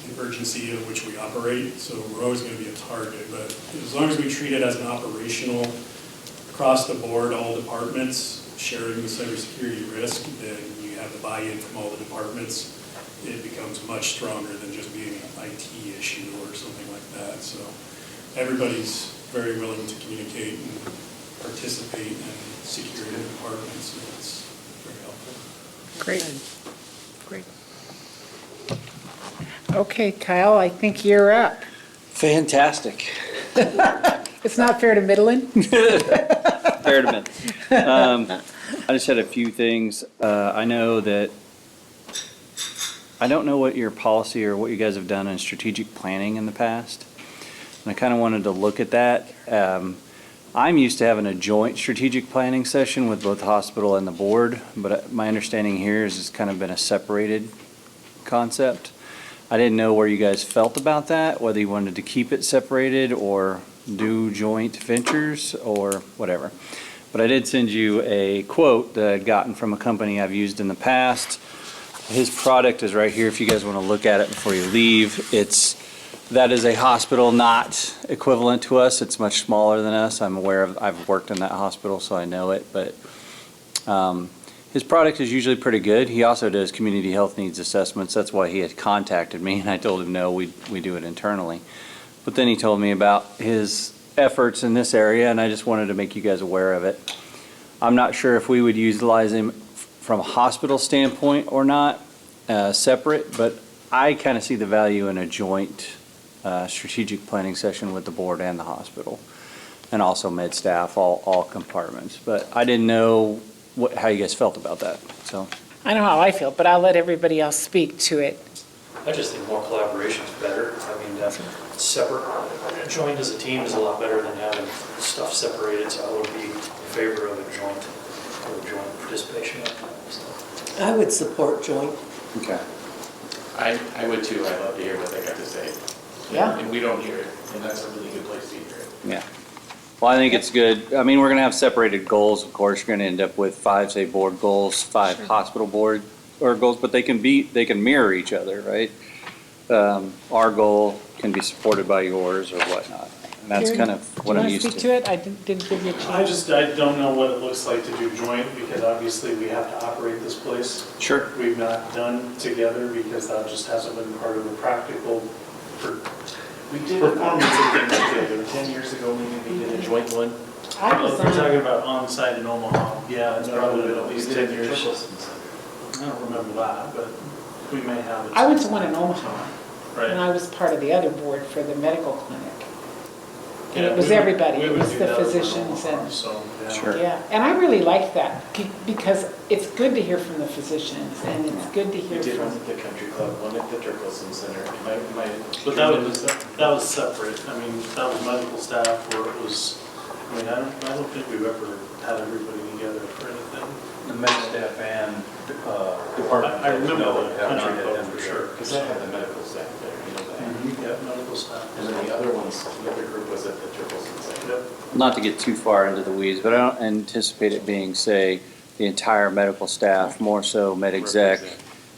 the urgency of which we operate. So we're always going to be a target, but as long as we treat it as an operational, across the board, all departments sharing the cybersecurity risk, then you have the buy-in from all the departments. It becomes much stronger than just being an IT issue or something like that. So everybody's very willing to communicate and participate in security departments, so it's very helpful. Great. Okay, Kyle, I think you're up. Fantastic. It's not fair to Midland? Fair to me. I just had a few things. I know that, I don't know what your policy or what you guys have done in strategic planning in the past. And I kind of wanted to look at that. I'm used to having a joint strategic planning session with both the hospital and the board, but my understanding here is it's kind of been a separated concept. I didn't know where you guys felt about that, whether you wanted to keep it separated or do joint ventures or whatever. But I did send you a quote that I'd gotten from a company I've used in the past. His product is right here if you guys want to look at it before you leave. That is a hospital not equivalent to us. It's much smaller than us. I'm aware of, I've worked in that hospital, so I know it, but his product is usually pretty good. He also does community health needs assessments. That's why he had contacted me, and I told him, no, we do it internally. But then he told me about his efforts in this area, and I just wanted to make you guys aware of it. I'm not sure if we would utilize him from a hospital standpoint or not, separate, but I kind of see the value in a joint strategic planning session with the board and the hospital, and also med staff, all compartments. But I didn't know how you guys felt about that, so. I know how I feel, but I'll let everybody else speak to it. I just think more collaboration is better. I mean, separate, joined as a team is a lot better than having stuff separated, so I would be in favor of a joint participation. I would support joint. Okay. I would too. I love to hear what they got to say. Yeah. And we don't hear it, and that's a really good place to hear it. Yeah. Well, I think it's good. I mean, we're going to have separated goals, of course. You're going to end up with 5, say, board goals, 5 hospital board or goals, but they can mirror each other, right? Our goal can be supported by yours or whatnot. And that's Karen, kind of what I'm used Do you want to speak to it? I didn't give you a chance. I don't know what it looks like to do joint, because obviously we have to operate this place. Sure. We've not done together because that just hasn't been part of the practical We did performance of things together. 10 years ago, maybe we did a joint one. I was If you're talking about on-site in Omaha, yeah, it's probably been at least 10 years. I don't remember that, but we may have it. I went to one in Omaha, Right. and I was part of the other board for the medical clinic. And Yeah, it was we would- everybody, we it would was do the that for physicians Omaha, and, so, yeah. Sure. yeah. And I really liked that, because it's good to hear from the physicians, and it's good to We hear did one from, at the country club, one at the Turkelson Center. But that was separate. I mean, that was medical staff, or it was, I mean, I don't think we've ever had everybody together for anything. The med staff and department. I remember No, the have not country had club them for together. sure. Because I had the medical staff there, you know that. Yeah, medical staff. And then the other group was at the Turkelson Center. Yep. Not to get too far into the weeds, but I don't anticipate it being, say, the entire medical staff, more so med exec,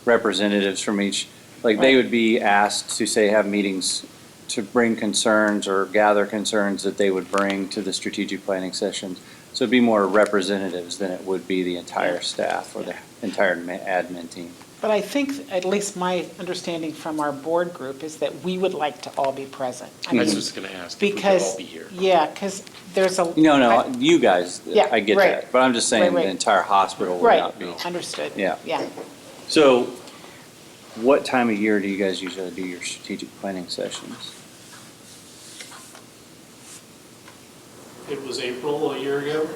representatives from each, like they would be asked to say, have meetings to bring concerns or gather concerns that they would bring to the strategic planning sessions. So it'd be more representatives than it would be the entire staff or the entire admin team. But I think, at least my understanding from our board group, is that we would like to all be present. I I mean, was just gonna ask if we could because, all be here. yeah, because there's a. No, you guys, Yeah, I get right. that, but I'm just saying Right. the entire hospital would Right, not be. understood. Yeah. Yeah. So what time of year do you guys usually do your strategic planning sessions? It was April a year ago,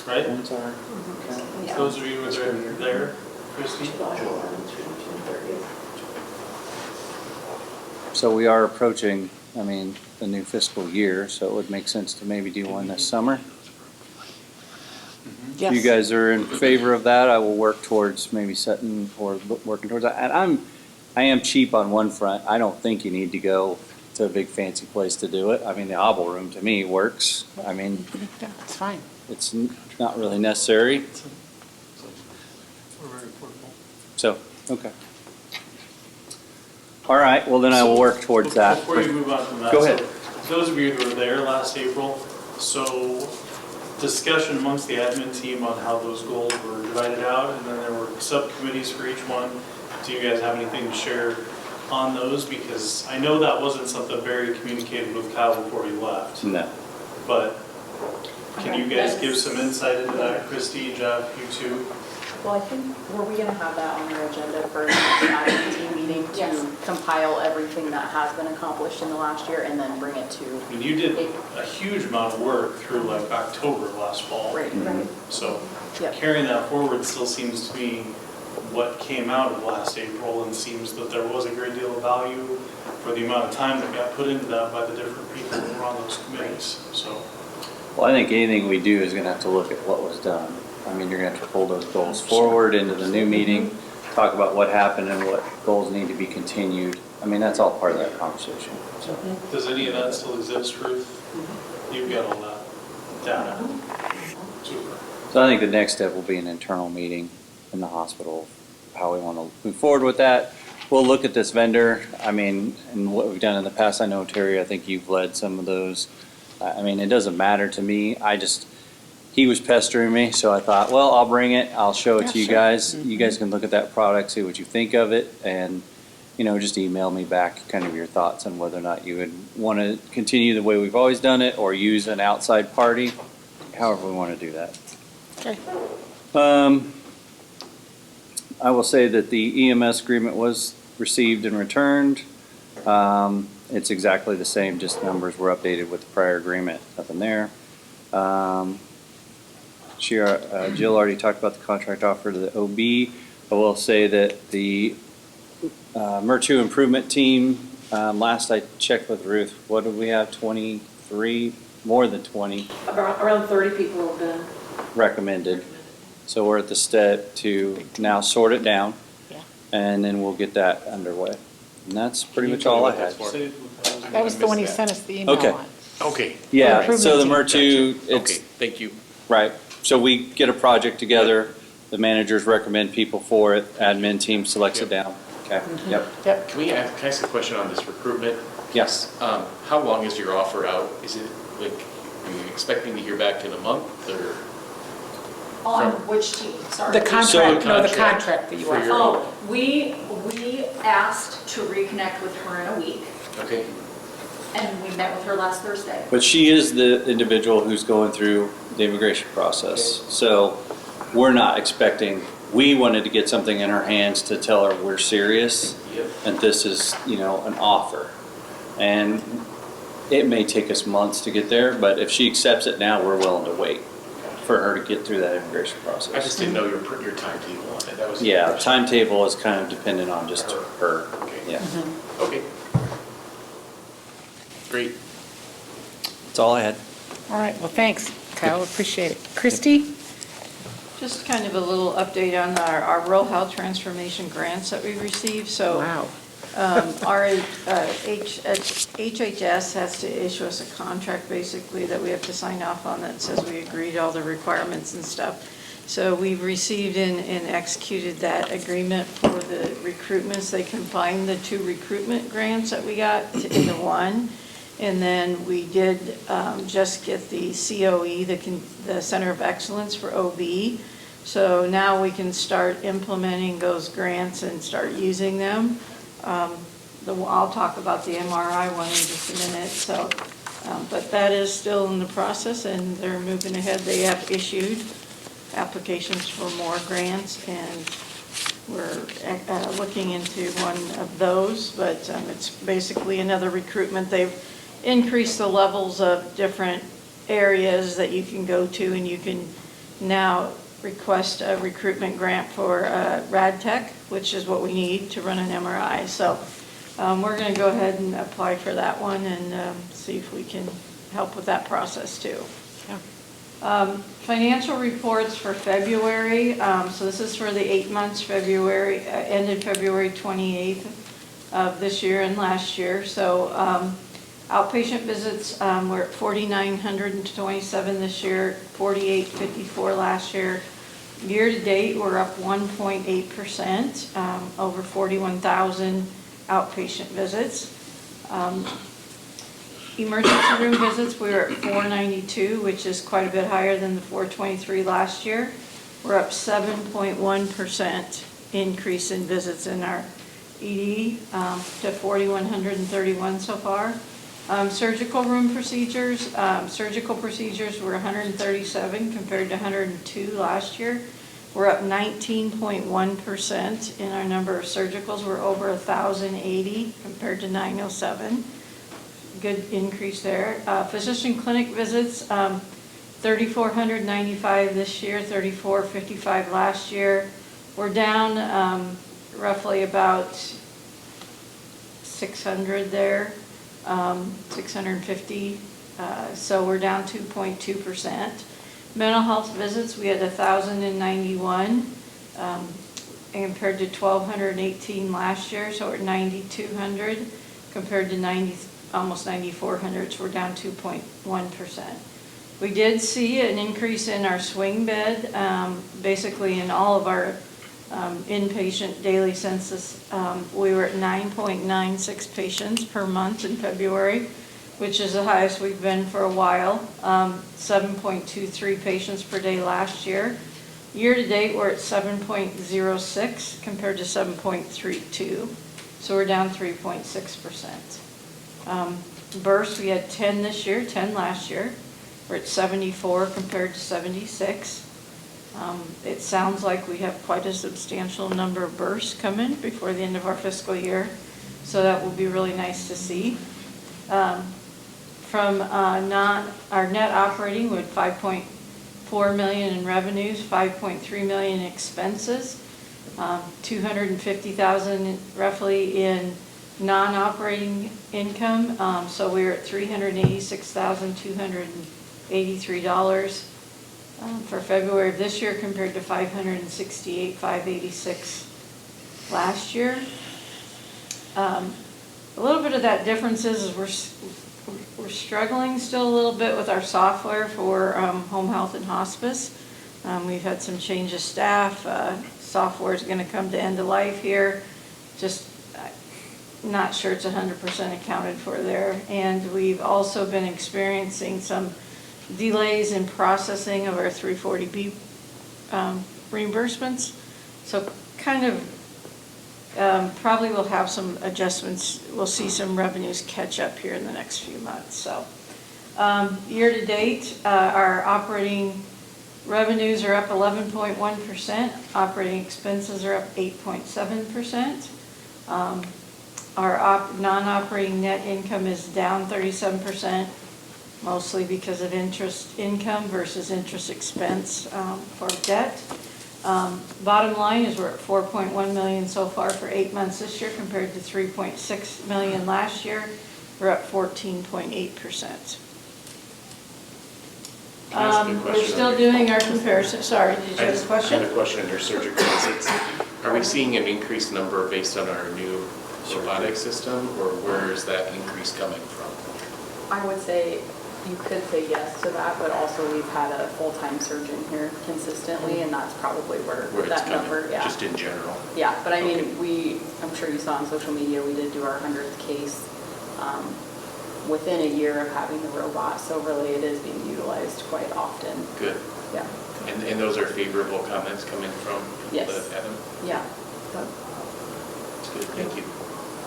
right? Those of you who were there, Christie? So we are approaching, I mean, the new fiscal year, so it would make sense to maybe do one this summer. If you Yes. guys are in favor of that, I will work towards maybe setting or working towards that. And I am cheap on one front. I don't think you need to go to a big fancy place to do it. I mean, the Obel Room to me works. I mean, Yeah, it's fine. it's not really necessary. We're very portable. So, okay. All right, well then I will work towards that. Before you move on from that. Go ahead. So those of you who were there last April, so discussion amongst the admin team on how those goals were divided out, and then there were subcommittees for each one. Do you guys have anything to share on those? Because I know that wasn't something very communicated with Kyle before he left, No. but can you guys give some insight into that? Christie, Jeff, you two? Well, I think, were we gonna have that on our agenda for the admin team meeting to compile everything that has been accomplished in the last year and then bring it to? I mean, you did a huge amount of work through like October last fall. Right. So Yep. carrying that forward still seems to be what came out of last April, and seems that there was a great deal of value for the amount of time that got put into that by the different people who were on those committees, so. Well, I think anything we do is gonna have to look at what was done. I mean, you're gonna have to pull those goals forward into the new meeting, talk about what happened and what goals need to be continued. I mean, that's all part of that conversation, so. Does any of that still exist, Ruth? You've got all that data. Super. So I think the next step will be an internal meeting in the hospital, how we wanna move forward with that. We'll look at this vendor, I mean, and what we've done in the past. I know, Terry, I think you've led some of those. I mean, it doesn't matter to me. He was pestering me, so I thought, well, I'll bring it. I'll show it Yeah, to you sure. guys. You guys can look at that product, see what you think of it, and, just email me back kind of your thoughts on whether or not you would want to continue the way we've always done it or use an outside party, however we want to do that. Okay. I will say that the EMS agreement was received and returned. It's exactly the same, just numbers were updated with the prior agreement, nothing there. Jill already talked about the contract offer to the OB. I will say that the Myrtue improvement team, last I checked with Ruth, what did we have, 23, more than 20 Around 30 people have been. recommended. So we're at the step to now sort it down, Yeah. and then we'll get that underway. And that's pretty much all I had. That was the one you sent us the email Okay. on. Okay, Yeah, improvement so the team. Myrtue, okay, it's, thank you. right, so we get a project together, the managers recommend people for it, admin team selects it down. Okay, yep, Yep. Can I ask a question on this recruitment? yes. How long is your offer out? Is it like, are you expecting to hear back in a month or? On which team, sorry? The contract, no, the contract contract that you for offered. your- Oh, we asked to reconnect with her in a week, Okay, and we met with her last Thursday. But she is the individual who's going through the immigration process. So we're not expecting, we wanted to get something in her hands to tell her we're serious yep. and this is, an offer. And it may take us months to get there, but if she accepts it now, we're willing to wait for her to get through that immigration process. I just didn't know your timetable on it. That was. Yeah, timetable is kind of dependent on just her. Okay. Yeah, Okay. Great. that's all I had. All right, well, thanks, Kyle, appreciate it. Christie? Just kind of a little update on our rural health transformation grants that we received. So Wow. our HHS has to issue us a contract basically that we have to sign off on that says we agree to all the requirements and stuff. So we've received and executed that agreement for the recruitments. They combined the 2 recruitment grants that we got into one. And then we did just get the COE, the Center of Excellence for OB. So now we can start implementing those grants and start using them. I'll talk about the MRI one in just a minute. So, but that is still in the process, and they're moving ahead. They have issued applications for more grants, and we're looking into one of those. But it's basically another recruitment. They've increased the levels of different areas that you can go to, and you can now request a recruitment grant for rad tech, which is what we need to run an MRI. So we're going to go ahead and apply for that one and see if we can help with that process too. Financial reports for February. So this is for the 8 months February, ended February 28th of this year and last year. So outpatient visits were at 4,927 this year, 4,854 last year. Year to date, we're up 1.8%, over 41,000 outpatient visits. Emergency room visits, we were at 492, which is quite a bit higher than the 423 last year. We're up 7.1% increase in visits in our ED to 4,131 so far. Surgical room procedures, surgical procedures were 137 compared to 102 last year. We're up 19.1% in our number of surgicals. We're over 1,080 compared to 907. Good increase there. Physician clinic visits, 3,495 this year, 3,455 last year. We're down roughly about 600 there. 650, so we're down 2.2%. Mental health visits, we had 1,091 compared to 1,218 last year, so we're at 9,200 compared to almost 9,400, so we're down 2.1%. We did see an increase in our swing bed, basically in all of our inpatient daily census. We were at 9.96 patients per month in February, which is the highest we've been for a while. 7.23 patients per day last year. Year to date, we're at 7.06 compared to 7.32, so we're down 3.6%. Births, we had 10 this year, 10 last year. We're at 74 compared to 76. It sounds like we have quite a substantial number of births coming before the end of our fiscal year, so that will be really nice to see. From our net operating, we had $5.4 million in revenues, $5.3 million in expenses, $250,000 roughly in non-operating income. So we were at $386,283 for February of this year compared to $568,586 last year. A little bit of that difference is we're struggling still a little bit with our software for home health and hospice. We've had some change of staff. Software is going to come to end of life here. Just not sure it's 100% accounted for there. And we've also been experiencing some delays in processing of our 340B reimbursements. So kind of probably we'll have some adjustments. We'll see some revenues catch up here in the next few months. So year to date, our operating revenues are up 11.1%. Operating expenses are up 8.7%. Our non-operating net income is down 37%, mostly because of interest income versus interest expense for debt. Bottom line is we're at $4.1 million so far for 8 months this year compared to $3.6 million last year. We're up 14.8%. We're still doing our comparison. Sorry, did you have a question? I had a question on your surgical visits. Are we seeing an increased number based on our new robotic system, or where is that increase coming from? I would say you could say yes to that, but also we've had a full-time surgeon here consistently, and that's probably where Where it's that coming, number, yeah. just in general. Yeah, but I mean, Okay. I'm sure you saw on social media, we did do our 100th case within a year of having the robot, so really it is being utilized quite often. Good. Yeah. And those are favorable comments coming from people Yes. that have them? Yeah. That's good, thank you.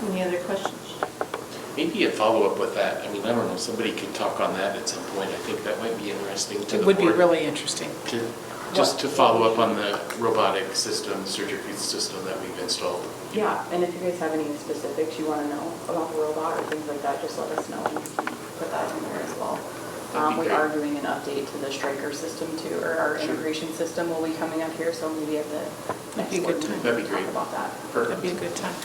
Any other questions? Maybe a follow-up with that. I mean, I don't know, somebody could talk on that at some point. I think that might be interesting to the It would be board. really interesting. Just to follow up on the robotic system, surgery system that we've installed. Yeah, and if you guys have any specifics you want to know about the robot or things like that, just let us know and we can put that in there as well. That'd be We great. are doing an update to the Stryker system too, or our Sure. integration system will be coming up here, so maybe at the That'd be next a good board time. meeting, That'd be we can great. talk about that. That'd be a good time.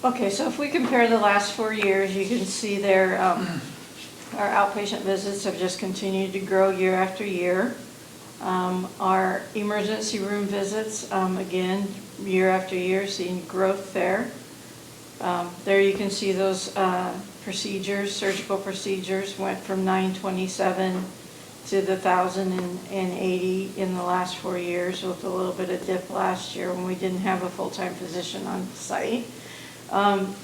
Okay, so if we compare the last 4 years, you can see there, our outpatient visits have just continued to grow year after year. Our emergency room visits, again, year after year, seeing growth there. There you can see those procedures, surgical procedures, went from 927 to the 1,080 in the last 4 years, with a little bit of dip last year when we didn't have a full-time physician on site.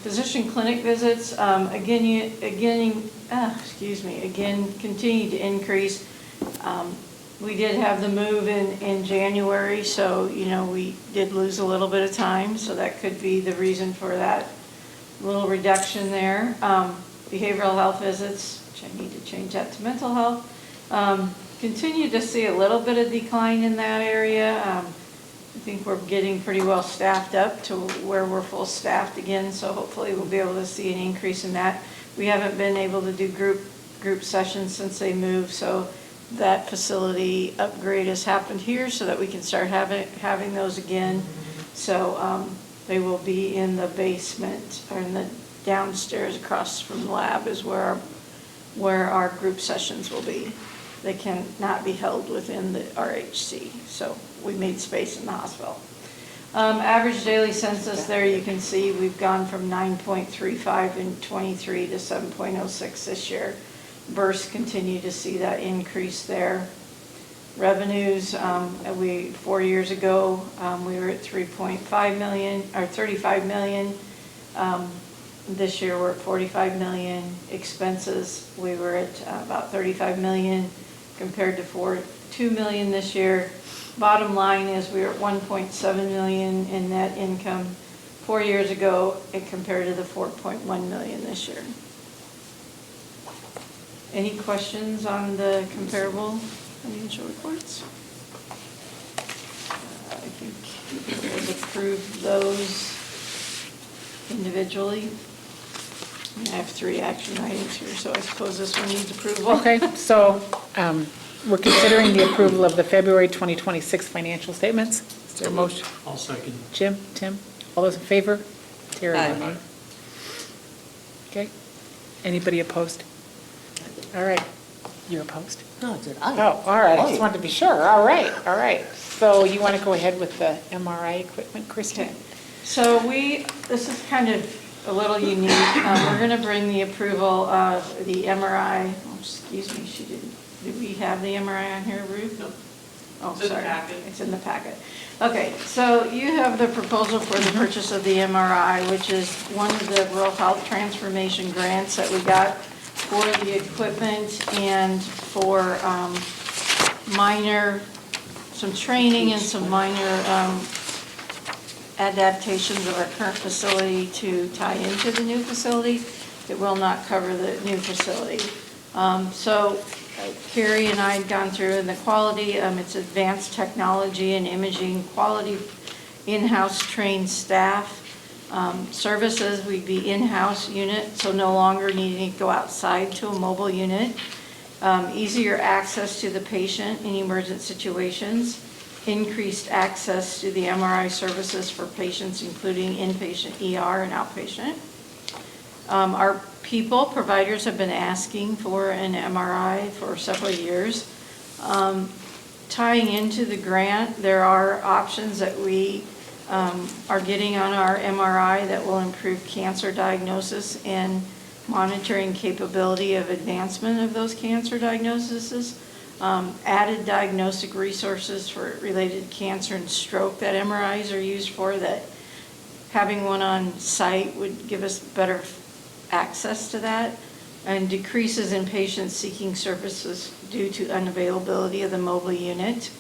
Physician clinic visits, again, continue to increase. We did have the move in January, so, we did lose a little bit of time, so that could be the reason for that little reduction there. Behavioral health visits, which I need to change that to mental health. Continue to see a little bit of decline in that area. I think we're getting pretty well staffed up to where we're full staffed again, so hopefully we'll be able to see an increase in that. We haven't been able to do group sessions since they moved, so that facility upgrade has happened here so that we can start having those again. So they will be in the basement, or in the downstairs across from the lab is where our group sessions will be. They cannot be held within the RHC, so we made space in the hospital. Average daily census there, you can see we've gone from 9.35 in '23 to 7.06 this year. Births continue to see that increase there. Revenues, 4 years ago, we were at 3.5 million, or 35 million. This year we're at 45 million. Expenses, we were at about 35 million compared to 2 million this year. Bottom line is we were at 1.7 million in net income 4 years ago and compared to the 4.1 million this year. Any questions on the comparable financial reports? I think we'll approve those individually. I have 3 action items here, so I suppose this one needs approval. Okay, so we're considering the approval of the February 2026 financial statements. Is there a motion? I'll second. Jim, Tim, all those in favor? Terry? Aye. Okay. Anybody opposed? All right. You're opposed? No, did I? Oh, all right, I just Aye. wanted to be sure. All right. So you want to go ahead with the MRI equipment, Christine? Okay, so this is kind of a little unique. We're going to bring the approval of the MRI, excuse me, did we have the MRI on here, Ruth? No. Oh, sorry. It's in the packet. It's in the packet. Okay, so you have the proposal for the purchase of the MRI, which is one of the Rural Health Transformation grants that we got for the equipment and for some training and some minor adaptations of our current facility to tie into the new facility. It will not cover the new facility. So Carrie and I had gone through in the quality, it's advanced technology and imaging quality, in-house trained staff. Services, we'd be in-house unit, so no longer needing to go outside to a mobile unit. Easier access to the patient in emergent situations. Increased access to the MRI services for patients, including inpatient ER and outpatient. Our providers have been asking for an MRI for several years. Tying into the grant, there are options that we are getting on our MRI that will improve cancer diagnosis and monitoring capability of advancement of those cancer diagnoses, added diagnostic resources for related to cancer and stroke that MRIs are used for, that having one on site would give us better access to that, and decreases in patients seeking services due to unavailability of the mobile unit.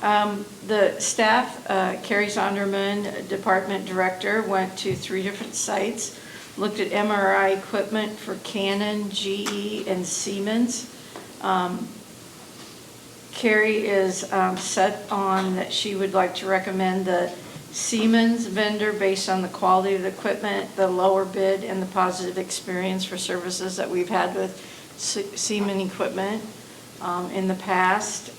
The staff, Carrie Sonderman, Department Director, went to 3 different sites, looked at MRI equipment for Canon, GE, and Siemens. Carrie is set on that she would like to recommend the Siemens vendor based on the quality of the equipment, the lower bid, and the positive experience for services that we've had with Siemens equipment in the past.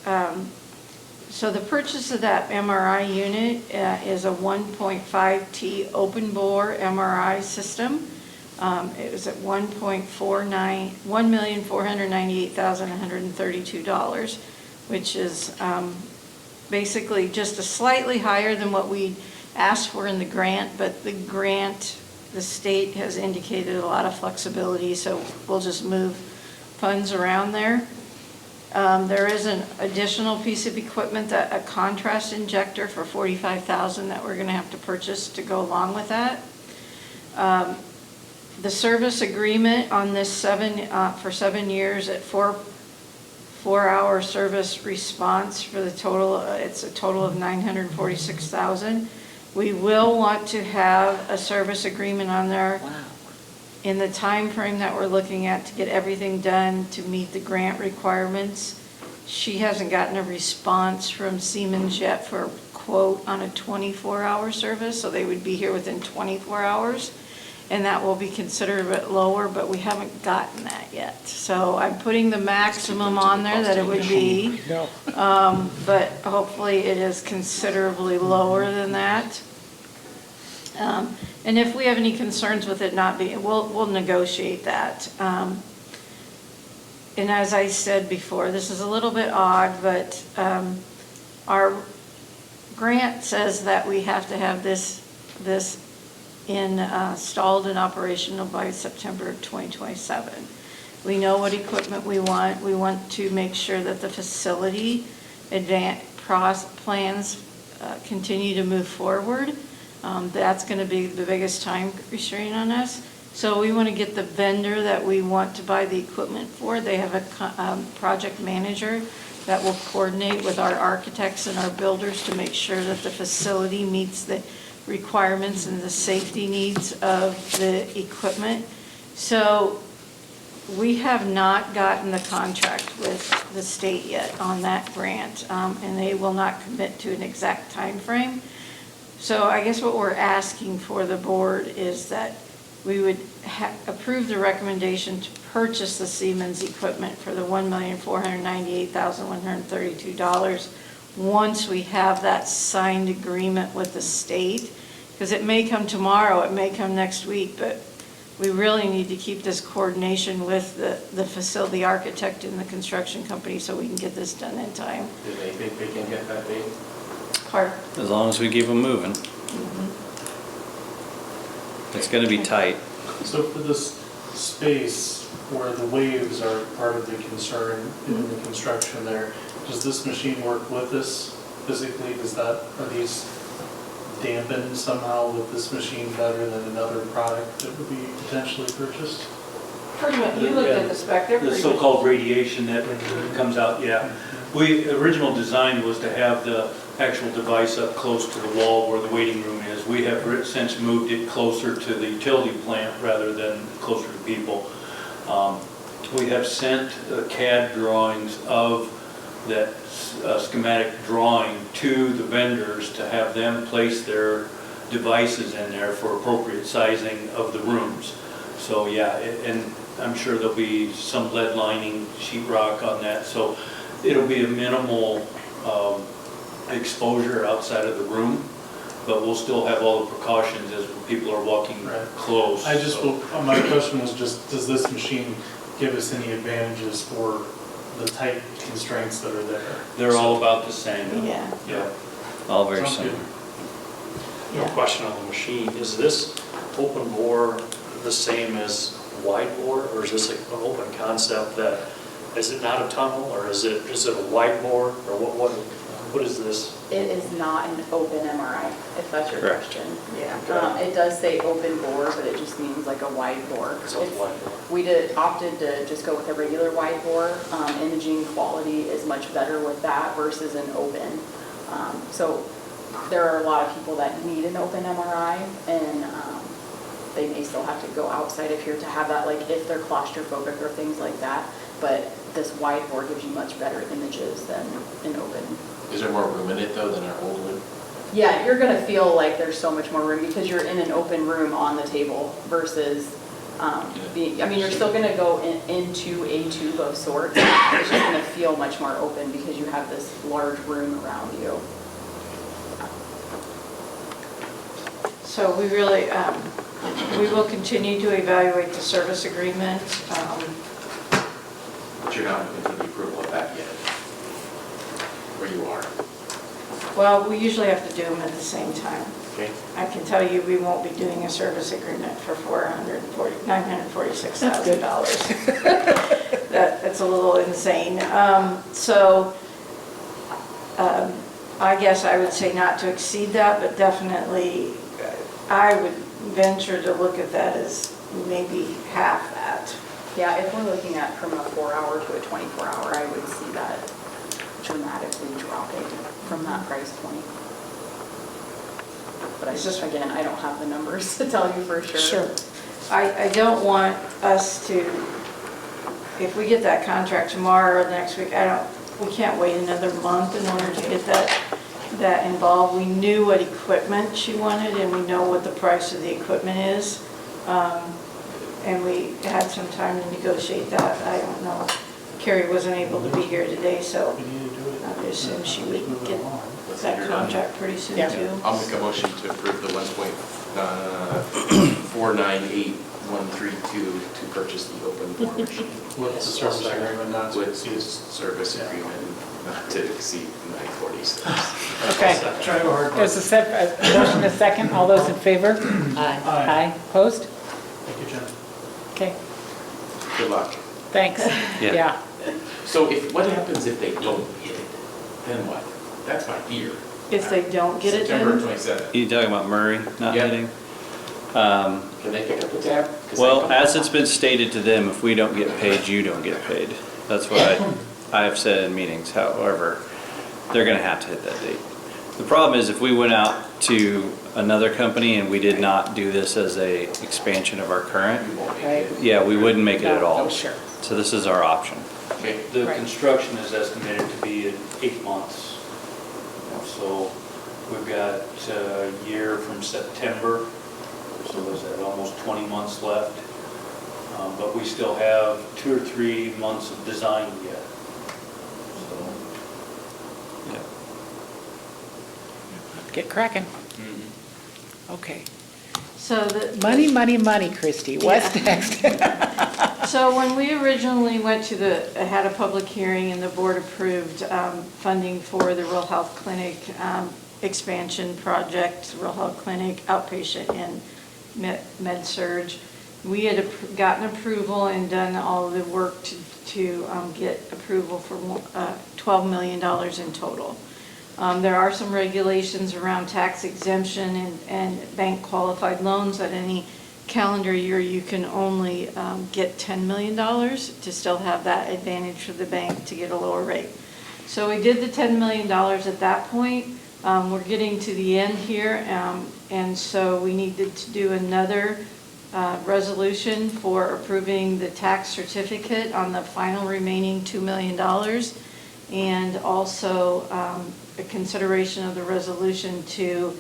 So the purchase of that MRI unit is a 1.5T open bore MRI system. It was at $1,498,132, which is basically just a slightly higher than what we asked for in the grant, but the grant, the state has indicated a lot of flexibility, so we'll just move funds around there. There is an additional piece of equipment, a contrast injector for $45,000 that we're gonna have to purchase to go along with that. The service agreement on this for 7 years at 4-hour service response for the total, it's a total of $946,000. We will want to have a service agreement on there in the time frame that we're looking at to get everything done to meet the grant requirements. She hasn't gotten a response from Siemens yet for a quote on a 24-hour service, so they would be here within 24 hours. And that will be considered a bit lower, but we haven't gotten that yet. So I'm putting the maximum on there that it would be, but hopefully it is considerably lower than that. And if we have any concerns with it not being, we'll negotiate that. And as I said before, this is a little bit odd, but our grant says that we have to have this installed and operational by September of 2027. We know what equipment we want. We want to make sure that the facility plans continue to move forward. That's going to be the biggest time restraint on us. So we want to get the vendor that we want to buy the equipment for. They have a project manager that will coordinate with our architects and our builders to make sure that the facility meets the requirements and the safety needs of the equipment. So we have not gotten the contract with the state yet on that grant, and they will not commit to an exact time frame. So I guess what we're asking for the board is that we would approve the recommendation to purchase the Siemens equipment for the $1,498,132 once we have that signed agreement with the state, because it may come tomorrow, it may come next week, but we really need to keep this coordination with the facility architect and the construction company so we can get this done in time. Do they think they can get that date? Pardon? As long as we keep them moving. It's gonna be tight. So for this space where the waves are part of the concern in the construction there, does this machine work with this physically? Are these dampened somehow with this machine better than another product that would be potentially purchased? Pretty much, you looked at the spec, they're The pretty so-called radiation that comes out, yeah. Original design was to have the actual device up close to the wall where the waiting room is. We have since moved it closer to the utility plant rather than closer to people. We have sent CAD drawings of that schematic drawing to the vendors to have them place their devices in there for appropriate sizing of the rooms. So yeah, and I'm sure there'll be some lead lining, sheetrock on that. So it'll be a minimal exposure outside of the room, but we'll still have all the precautions as people are walking close. My question was just, does this machine give us any advantages for the tight constraints that are there? They're all about the same. Yeah. Yeah. All very Sounds similar. No question on the machine. Is this open bore the same as wide bore, or is this an open concept that, is it not a tunnel, or is it a wide bore, or what is this? It is not an open MRI, if that's your Correct. question. Okay. It does say open bore, but it just means like a wide bore. So it's wide bore. We opted to just go with a regular wide bore. Imaging quality is much better with that versus an open. So there are a lot of people that need an open MRI, and they may still have to go outside of here to have that, like if they're claustrophobic or things like that. But this wide bore gives you much better images than an open. Is there more room in it though than our old one? Yeah, you're gonna feel like there's so much more room because you're in an open room on the table versus you're still gonna go into a tube of sorts. It's just gonna feel much more open because you have this large room around you. So we really, we will continue to evaluate the service agreement. But you're not looking for the approval of that yet? Where you are? Well, we usually have to do them at the same time. Okay. I can tell you, we won't be doing a service agreement for $946,000. That's a little insane. I guess I would say not to exceed that, but definitely I would venture to look at that as maybe half that. Yeah, if we're looking at from a 4-hour to a 24-hour, I would see that dramatically dropping from that price point. But again, I don't have the numbers to tell you for sure. Sure. I don't want us to, if we get that contract tomorrow or next week, we can't wait another month in order to get that involved. We knew what equipment she wanted, and we know what the price of the equipment is. And we had some time to negotiate that. I don't know. Carrie wasn't able to be here today, so I assume she would get that contract pretty soon too. I'll make a motion to approve the 1.498132 to purchase the open bore machine. What's the service agreement not to With exceed? service agreement not to exceed 946. Okay. Try to hard. There's a motion and a second. All those in favor? Aye. Aye. Opposed? Thank you, Jen. Okay, Good luck. thanks. Yeah. Yeah. So what happens if they don't get it? Then what? That's my fear. If they don't get it September done, 27th. You talking about Murray not Yeah. hitting? Can they pick up the tab? 'Cause Well, I- as it's been stated to them, if we don't get paid, you don't get paid. That's what I have said in meetings. However, they're gonna have to hit that date. The problem is if we went out to another company and we did not do this as a expansion of our current, You won't make Right. it. yeah, we wouldn't make it at all. No, sure. So this is our option. Okay. The Right. construction is estimated to be in 8 months. So we've got a year from September, so there's almost 20 months left. But we still have 2 or 3 months of design yet. So, Yeah. Get cracking. Okay. so the. Money, Christie. What's Yeah. next? So when we originally went had a public hearing and the board approved funding for the Rural Health Clinic expansion project, Rural Health Clinic outpatient and med-surg, we had gotten approval and done all of the work to get approval for $12 million in total. There are some regulations around tax exemption and bank qualified loans. At any calendar year, you can only get $10 million to still have that advantage for the bank to get a lower rate. So we did the $10 million at that point. We're getting to the end here, and so we needed to do another resolution for approving the tax certificate on the final remaining $2 million, and also a consideration of the resolution to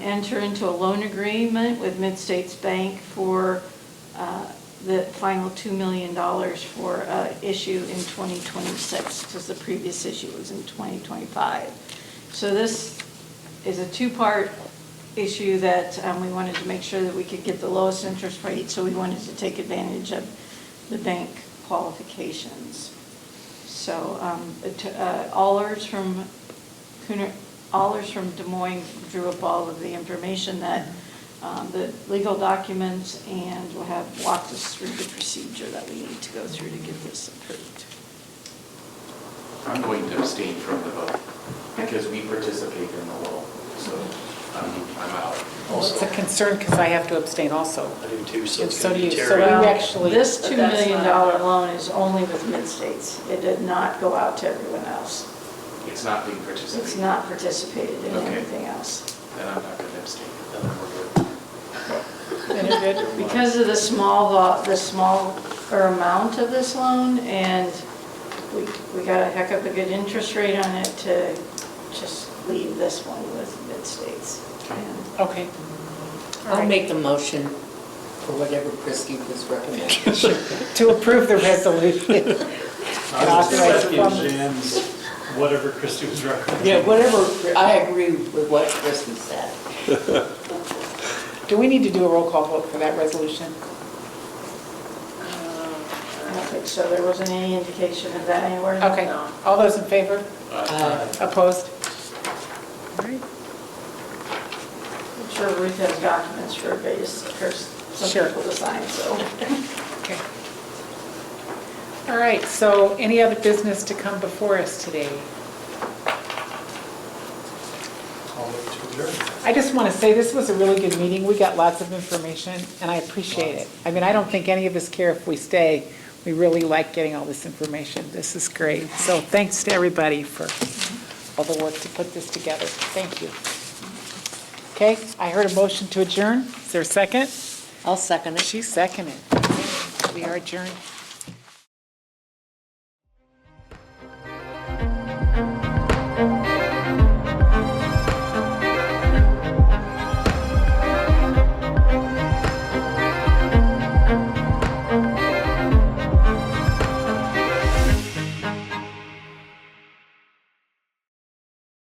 enter into a loan agreement with Mid-States Bank for the final $2 million for issue in 2026, because the previous issue was in 2025. So this is a two-part issue that we wanted to make sure that we could get the lowest interest rate, so we wanted to take advantage of the bank qualifications. So Allers from Des Moines drew up all of the information that the legal documents, and will have walked us through the procedure that we need to go through to get this approved. I'm going to abstain from the vote because we participate in the loan, so I'm out. Well, it's a concern because I have to abstain also. I do too, so And it's so going do to you. be So we Terry. actually. This $2 But that's million not- loan is only with Mid-States. It did not go out to everyone else. It's not being participated. It's not participated in Okay. anything else. Then I'm not going to abstain. And then we're good. Then you're good? Because of the smaller amount of this loan, and we got a heck of a good interest rate on it to just leave this one with Mid-States. And Okay. I'll make the motion for whatever Christie was recommending. To approve the resolution. I would Authorize second funds. Jan's, whatever Christie was recommending. Yeah, whatever, I agree with what Christie said. Do we need to do a roll call vote for that resolution? I don't think so. There wasn't any indication of that anywhere. Okay. All those in favor? Aye. Opposed? All right. I'm sure Ruth has documents for some Sure. people to sign, so. Okay. All right, so any other business to come before us today? I'll look to adjourn. I just want to say this was a really good meeting. We got lots of information and I appreciate it. I mean, I don't think any of us care if we stay. We really like getting all this information. This is great. So thanks to everybody for all the work to put this together. Thank you. Okay, I heard a motion to adjourn. Is there a second? I'll second it. She seconded. We are adjourned.